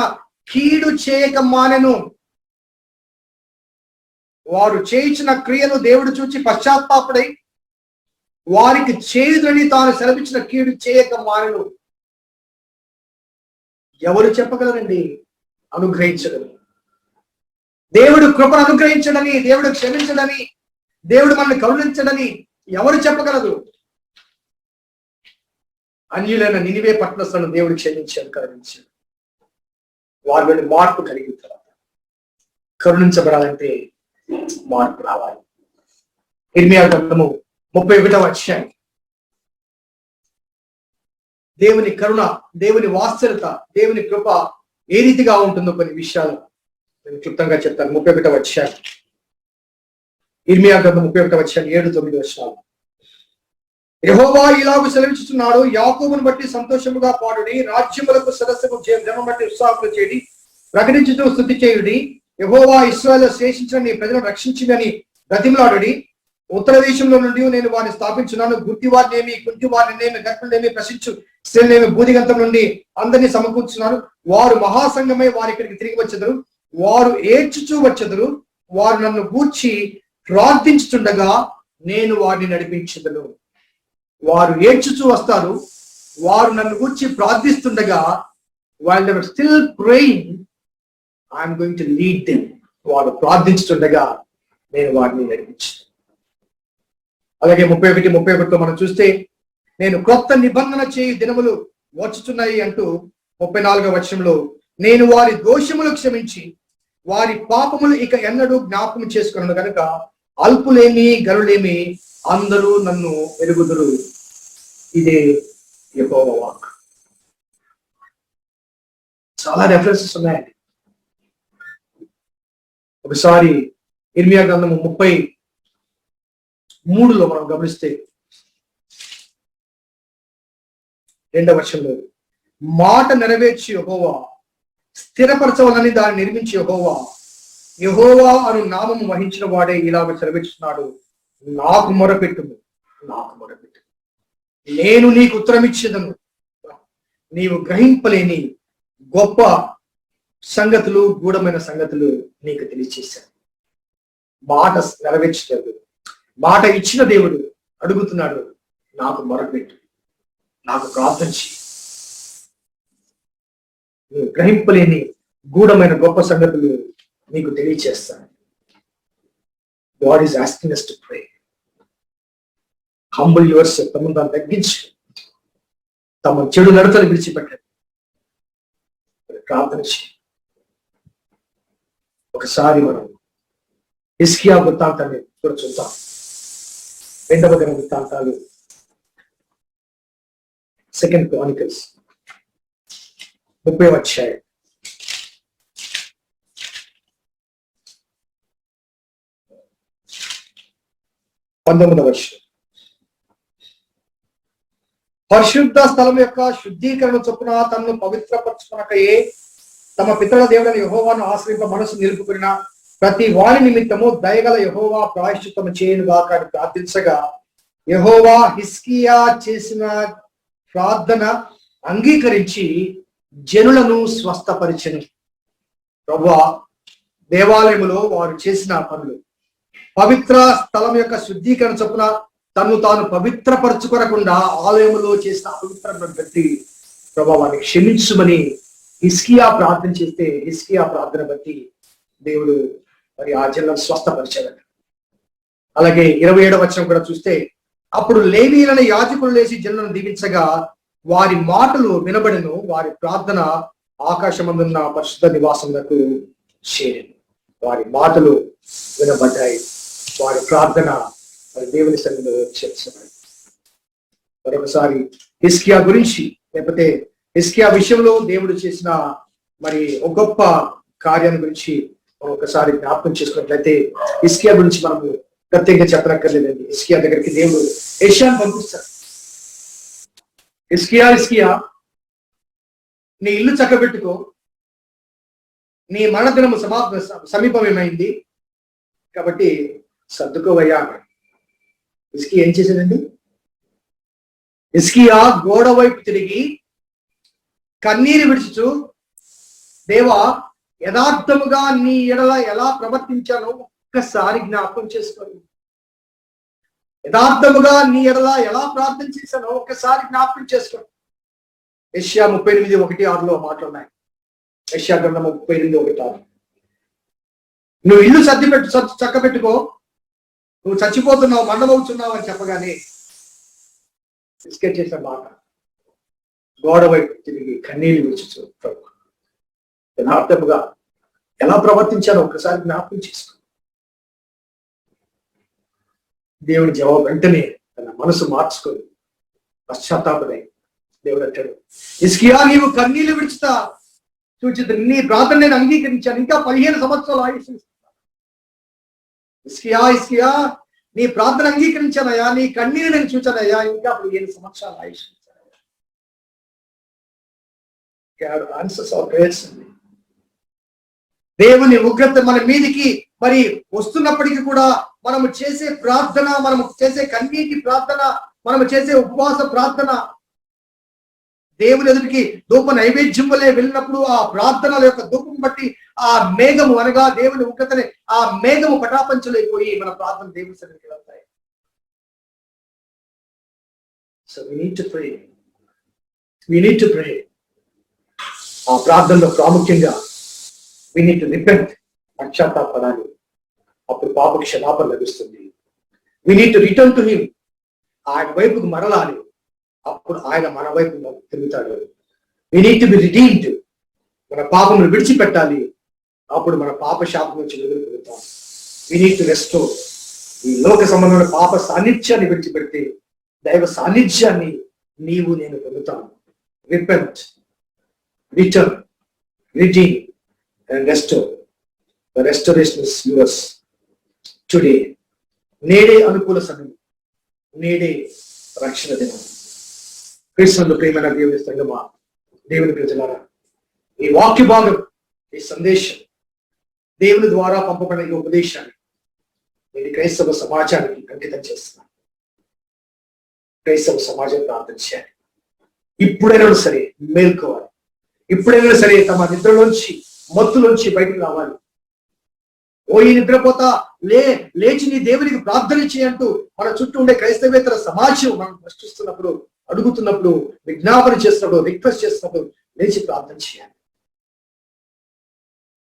కీడు చేయక మానెను. వారు చేయించిన క్రియను దేవుడు చూచి పశ్చాత్తాపడై వారికి చేయుదురని తాను సెలవిచ్చిన కీడు చేయక మానెను. ఎవరు చెప్పగలరండి అనుగ్రహించగలరు? దేవుడు కృపను అనుగ్రహించడని, దేవుడు క్షమించడని, దేవుడు మనల్ని కరుణించడని ఎవరు చెప్పగలరు? అన్యులైన నినివే పట్టణస్థులను దేవుడు క్షమించాడు, కరుణించాడు. వారిలోని మార్పు కలిగిన తర్వాత కరుణించబడాలంటే మార్పు రావాలి. ఇర్మియా గ్రంథము 31వ అధ్యాయం. దేవుని కరుణ, దేవుని వాత్సల్యత, దేవుని కృప ఏ రీతిగా ఉంటుందో కొన్ని విషయాలు నేను క్లుప్తంగా చెప్తాను. 31వ అధ్యాయం, ఇర్మియా గ్రంథం 31వ అధ్యాయం 7-9 వచనాలు. యెహోవా ఇలాగు సెలవిస్తున్నాడు, యాకోబును బట్టి సంతోషముగా పాడుడి, రాజ్యములకు సదస్సుకు జనం బట్టి ఉత్సాహములు చేడి, ప్రకటించుతూ స్తుతి చేయుడి. యెహోవా ఇశ్రాయేలులో శేషించిన నీ ప్రజలను రక్షించిందని బ్రతిమలాడుడి. ఉత్తర దేశంలో నుండి నేను వారిని స్థాపించున్నాను. గుడ్డి వారినేమి, కుంటి వారినేమి, గర్భులనేమి, ప్రశించు స్త్రీలేమి, భూదిగంతం నుండి అందరినీ సమకూర్చున్నాను. వారు మహాసంగమై వారి ఇక్కడికి తిరిగి వచ్చెదరు. వారు ఏడ్చుచూ వచ్చెదరు. వారు నన్ను గూర్చి ప్రార్థించుచుండగా నేను వారిని నడిపించెదను. వారు ఏడ్చుచూ వస్తారు. వారు నన్ను గూర్చి ప్రార్థిస్తుండగా, while they were still praying, I am going to lead them. వారు ప్రార్థించుతుండగా నేను వారిని నడిపించాను. అలాగే 31-31 మనం చూస్తే, నేను క్రొత్త నిబంధన చేయు దినములు వచ్చుచున్నాయి అంటూ 34వ వచనంలో, నేను వారి దోషములు క్షమించి వారి పాపములు ఇక ఎన్నడూ జ్ఞాపకం చేసుకున్నాను కనుక అల్పులేమి గరులేమి అందరూ నన్ను ఎరుగుదురు. ఇదే యెహోవా వాక్. చాలా రెఫరెన్సెస్ ఉన్నాయండి. ఒకసారి ఇర్మియా గ్రంథము 33లో మనం గమనిస్తే 2వ వచనంలో, మాట నెరవేర్చి యెహోవా, స్థిరపరచవాలని దాన్ని నిర్మించి యెహోవా, యెహోవా అను నామము వహించిన వాడే ఇలాగ సెలవిస్తున్నాడు, నాకు మొరపెట్టుము, నాకు మొరపెట్టు, నేను నీకు ఉత్తరం ఇచ్చేదను. నీవు గ్రహింపలేని గొప్ప సంగతులు, గూఢమైన సంగతులు నీకు తెలియచేశాను. మాట నెరవేర్చలేదు. మాట ఇచ్చిన దేవుడు అడుగుతున్నాడు, నాకు మొరపెట్టు, నాకు ప్రార్థన చేయి, నువ్వు గ్రహింపలేని గూఢమైన గొప్ప సంగతులు నీకు తెలియచేస్తాను. God is asking us to pray. Humble yourself. తమను తాను తగ్గించు, తమ చెడు నడతలు విడిచిపెట్టండి, ప్రార్థన చేయి. ఒకసారి మనం హిజ్కియా వృత్తాంతాన్ని కూడా చూద్దాం. 2వ గ్రంథ వృత్తాంతాలు, 2 Chronicles 30వ అధ్యాయం. 19వ వచనం. పరిశుద్ధ స్థలం యొక్క శుద్ధీకరణ చొప్పున తనను పవిత్రపరచుకొనకయే తమ పితరుల దేవుడైన యెహోవాను ఆశ్రయింప మనసు నిలుపుకున్న ప్రతి వారి నిమిత్తము దయగల యెహోవా ప్రాయశ్చిత్తము చేయనుగాక అని ప్రార్థించగా, యెహోవా హిజ్కియా చేసిన ప్రార్థన అంగీకరించి జనులను స్వస్థపరిచెను. ప్రభువా, దేవాలయములో వారు చేసిన పనులు, పవిత్ర స్థలం యొక్క శుద్ధీకరణ చొప్పున తను తాను పవిత్రపరచుకోకుండా ఆలయములో చేసిన అపవిత్రను బట్టి ప్రభువా వారిని క్షమించుమని హిజ్కియా ప్రార్థన చేస్తే, హిజ్కియా ప్రార్థన బట్టి దేవుడు మరి ఆ జనులను స్వస్థపరిచాడు. అలాగే 27వ వచనం కూడా చూస్తే, అప్పుడు లేవీయులను యాజకులు లేచి జనులను దీవించగా వారి మాటలు వినబడెను, వారి ప్రార్థన ఆకాశమందున్న పరిశుద్ధ నివాసములకు చేరెను. వారి మాటలు వినబడ్డాయి, వారి ప్రార్థన మరి దేవుని సన్నిధిలో చేర్చబడింది. మరొకసారి హిజ్కియా గురించి, లేకపోతే హిజ్కియా విషయంలో దేవుడు చేసిన మరి ఒక గొప్ప కార్యాన్ని గురించి ఒకసారి జ్ఞాపకం చేసుకున్నట్లయితే, హిజ్కియా గురించి మనము ప్రత్యేకంగా చెప్పనక్కర్లేదండి. హిజ్కియా దగ్గరికి దేవుడు యెషయాను పంపిస్తాడు. హిజ్కియా, నీ ఇల్లు చక్కబెట్టుకో, నీ మరణ దినము సమీపమేమైంది, కాబట్టి సర్దుకోవయ్యా అన్నాడు. హిజ్కియా ఏం చేశాడండి? హిజ్కియా గోడ వైపు తిరిగి కన్నీరు విడుచుచు, దేవా, యథార్థముగా నీ ఎడల ఎలా ప్రవర్తించానో ఒక్కసారి జ్ఞాపకం చేసుకోండి. యథార్థముగా నీ ఎడల ఎలా ప్రార్థన చేశానో ఒక్కసారి జ్ఞాపకం చేసుకోండి. యెషయా 38:1-6 మాటలున్నాయి. యెషయా గ్రంథం 38:1-6. నువ్వు ఇల్లు చక్కబెట్టుకో, నువ్వు చచ్చిపోతున్నావు, మండమవుతున్నావు అని చెప్పగానే బిస్కెట్ చేసిన మాట, గోడ వైపు తిరిగి కన్నీళ్ళు విడుచుచు, యథార్థముగా ఎలా ప్రవర్తించాలో ఒకసారి జ్ఞాపకం చేసుకో. దేవుడి జవాబు వెంటనే తన మనసు మార్చుకొని పశ్చాత్తాపడై దేవుడు అంటాడు, హిజ్కియా, నీవు కన్నీళ్లు విడుచుతా చూచి నీ ప్రార్థన నేను అంగీకరించాను, ఇంకా 15 సంవత్సరాలు ఆయుష్. హిజ్కియా, నీ ప్రార్థన అంగీకరించానయ్యా, నీ కన్నీరు నేను చూచానయ్యా, ఇంకా 15 సంవత్సరాలు ఆయుష్. ఆన్సర్స్ ఆఫ్ ప్రేయర్స్ అండి. దేవుని ఉగ్రత మన మీదికి మరి వస్తున్నప్పటికీ కూడా మనము చేసే ప్రార్థన, మనము చేసే కన్నీటి ప్రార్థన, మనము చేసే ఉపవాస ప్రార్థన, దేవుని ఎదుటికి ధూప నైవేద్యం వల్లే వెళ్ళినప్పుడు ఆ ప్రార్థనల యొక్క ధూపం బట్టి ఆ మేఘము అనగా దేవుని ఉగ్రతని, ఆ మేఘము పటాపంచలైపోయి మన ప్రార్థన దేవుని సన్నిధికి వెళ్తాయి. So we need to pray. ఆ ప్రార్థనలో ప్రాముఖ్యంగా we need to repent, పశ్చాత్తాపడాలి. అప్పుడు పాప క్షమాపణ లభిస్తుంది. we need to return to him, ఆయన వైపుకు మరలాలి. అప్పుడు ఆయన మన వైపు తిరుగుతాడు. we need to be redeemed, మన పాపమును విడిచిపెట్టాలి. అప్పుడు మన పాప శాపం నుంచి విడుదల పొందుతాం. we need to restore, ఈ లోక సంబంధమైన పాప సాన్నిధ్యాన్ని విడిచిపెడితే దైవ సాన్నిధ్యాన్ని నీవు నేను పొందుతాను. repent, return, redeem and restore. The restoration is yours today. నేడే అనుకూల సమయం, నేడే రక్షణ దినం. క్రీస్తునందు ప్రియమైన దేవుని సంగమా, దేవుని ప్రజలారా, ఈ వాక్య భాగం, ఈ సందేశం, దేవుని ద్వారా పంపబడిన ఈ ఉపదేశాన్ని నేను క్రైస్తవ సమాజానికి అంకితం చేస్తున్నాను. క్రైస్తవ సమాజం ప్రార్థన చేయాలి. ఇప్పుడైనా సరే మేల్కోవాలి. ఇప్పుడైనా సరే తమ నిద్రలోంచి, మత్తులోంచి బయటకు రావాలి. ఓ ఈ నిద్రపోతా లేచి నీ దేవునికి ప్రార్థన చేయంటూ మన చుట్టూ ఉండే క్రైస్తవేతర సమాజం మనం ప్రశ్నిస్తున్నప్పుడు, అడుగుతున్నప్పుడు, విజ్ఞాపన చేస్తున్నప్పుడు, రిక్వెస్ట్ చేస్తున్నప్పుడు లేచి ప్రార్థన చేయాలి.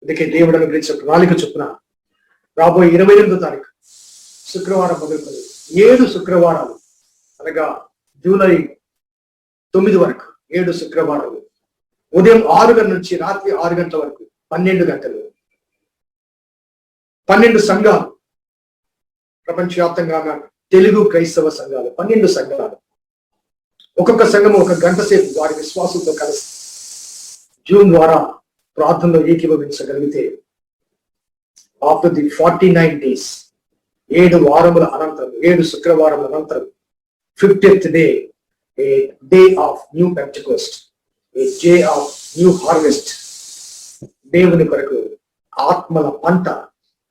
అందుకే దేవుడు అనుగ్రహించిన ప్రణాళిక చొప్పున రాబోయే 28వ తారీఖు శుక్రవారం మొదలుకొని 7 శుక్రవారాలు అనగా జూలై 9 వరకు 7 శుక్రవారాలు ఉదయం 6 గంటల నుంచి రాత్రి 6 గంటల వరకు 12 గంటలు 12 సంఘాలు, ప్రపంచవ్యాప్తంగా తెలుగు క్రైస్తవ సంఘాలు 12 సంఘాలు, ఒక్కొక్క సంఘము 1 గంట సేపు వారి విశ్వాసంతో కలిసి జూన్ ద్వారా ప్రార్థనలో ఏకీభవించగలిగితే ఆఫ్టర్ ది 49 days, 7 వారముల అనంతరం, 7 శుక్రవారముల అనంతరం 50th day, a day of new Pentecost, a day of new harvest, దేవుని కొరకు ఆత్మల పంట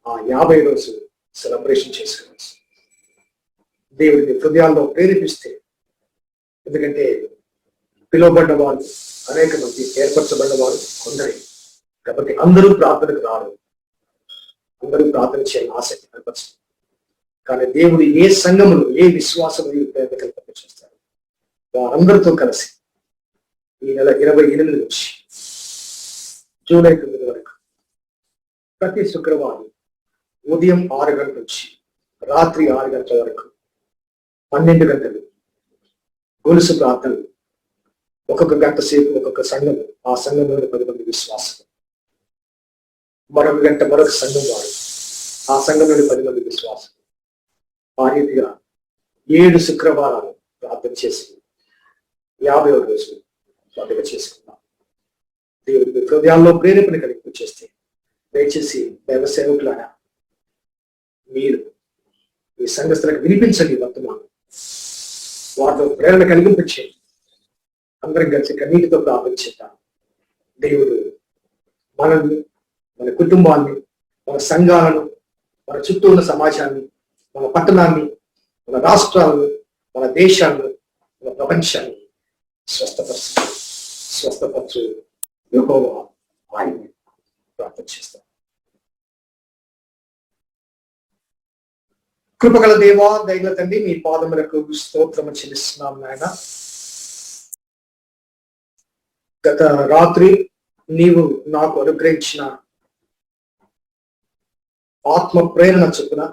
ఆ 50 రోజు సెలబ్రేషన్ చేసుకోవచ్చు. దేవుడిని హృదయాల్లో ప్రేరేపిస్తే, ఎందుకంటే పిలువబడ్డ వారు అనేక మంది, ఏర్పరచబడ్డ వారు కొందరే, కాబట్టి అందరూ ప్రార్థనకు రారు, అందరూ ప్రార్థన చేయాలని ఆసక్తి కనపరుస్తారు. కానీ దేవుడు ఏ సంఘములు, ఏ విశ్వాసములు ప్రేరణ కల్పన చేస్తారు, వారందరితో కలిసి ఈ నెల 28 నుంచి జూలై 9 వరకు ప్రతి శుక్రవారం ఉదయం 6 గంటల నుంచి రాత్రి 6 గంటల వరకు 12 గంటలు గొలుసు ప్రార్థనలు, ఒక్కొక్క గంట సేపు ఒక్కొక్క సంఘం, ఆ సంఘంలోని 10 మంది విశ్వాసం, మరొక గంట మరొక సంఘం వారు, ఆ సంఘంలోని 10 మంది విశ్వాసం. ఆ రీతిగా 7 శుక్రవారాలు ప్రార్థన చేసి 50వ రోజు పండుగ చేసుకుందాం. దేవుడి హృదయాల్లో ప్రేరేపణ కలిగి చేస్తే దయచేసి దైవ సేవకులారా మీరు మీ సంఘస్థలకు వినిపించండి వర్తమానం, వారితో ప్రేరణ కలిగింపచేయండి. అందరం కలిసి కన్నీటితో ప్రార్థన చేద్దాం. దేవుడు మనల్ని, మన కుటుంబాన్ని, మన సంఘాలను, మన చుట్టూ ఉన్న సమాజాన్ని, మన పట్టణాన్ని, మన రాష్ట్రాలను, మన దేశాలను, మన ప్రపంచాన్ని స్వస్థపరచు యెహోవా ఆయన ప్రార్థన చేస్తాం. కృపగల దేవా, దయగల తండ్రి, మీ పాదములకు స్తోత్రము చెల్లిస్తున్నాం నాయన. గత రాత్రి నీవు నాకు అనుగ్రహించిన ఆత్మ ప్రేరణ చొప్పున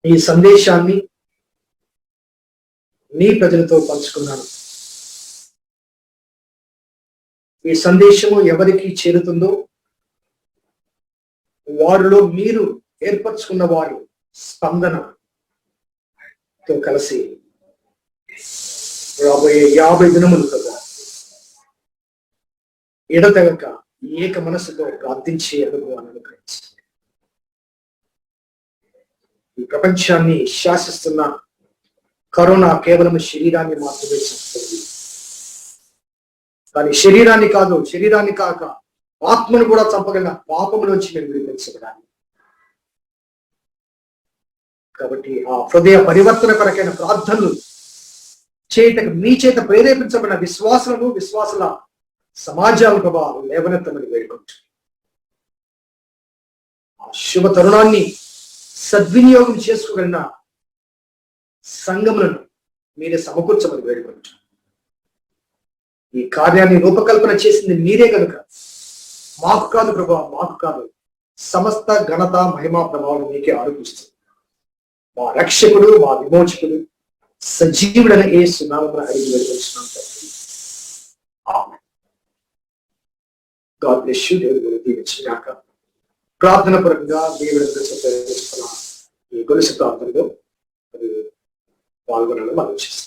ఈ సందేశాన్ని నీ ప్రజలతో పంచుకున్నాను. ఈ సందేశము ఎవరికి చేరుతుందో వారిలో మీరు ఏర్పరచుకున్న వారి స్పందనతో కలిసి రాబోయే 50 దినములు కదా ఎడతెగక ఏక మనసుతో ప్రార్థించే అనుభవాన్ని అనుగ్రహించండి. ఈ ప్రపంచాన్ని శాసిస్తున్న కరోనా కేవలం శరీరాన్ని మాత్రమే చంపుతుంది. కానీ శరీరాన్ని కాక ఆత్మను కూడా చంపగల పాపములోంచి మేము విడిపించబడాలి. కాబట్టి ఆ హృదయ పరివర్తన కొరకైన ప్రార్థనలు చేయటకు మీ చేత ప్రేరేపించబడిన విశ్వాసుల సమాజాల ప్రభావం లేవనెత్తమని వేడుకుంటుంది. ఆ శుభ తరుణాన్ని సద్వినియోగం చేసుకోగలిగిన సంఘములను మీరే సమకూర్చమని వేడుకుంటుంది. ఈ కార్యాన్ని రూపకల్పన చేసింది మీరే కనుక మాకు కాదు ప్రభా, మాకు కాదు, సమస్త ఘనత మహిమా ప్రభావం మీకే ఆరోపిస్తుంది. మా రక్షకుడు, మా విమోచకుడు, సజీవుడైన యేసు నామమున అడిగి వేడుకొంచున్నాం తండ్రి. ఆమేన్. God bless you. దేవుడు దీవించుగాక. ప్రార్థన పరంగా దేవుడు ఈ గొలుసు ప్రార్థనలో పాల్గొనాలని మనం చేస్తాం.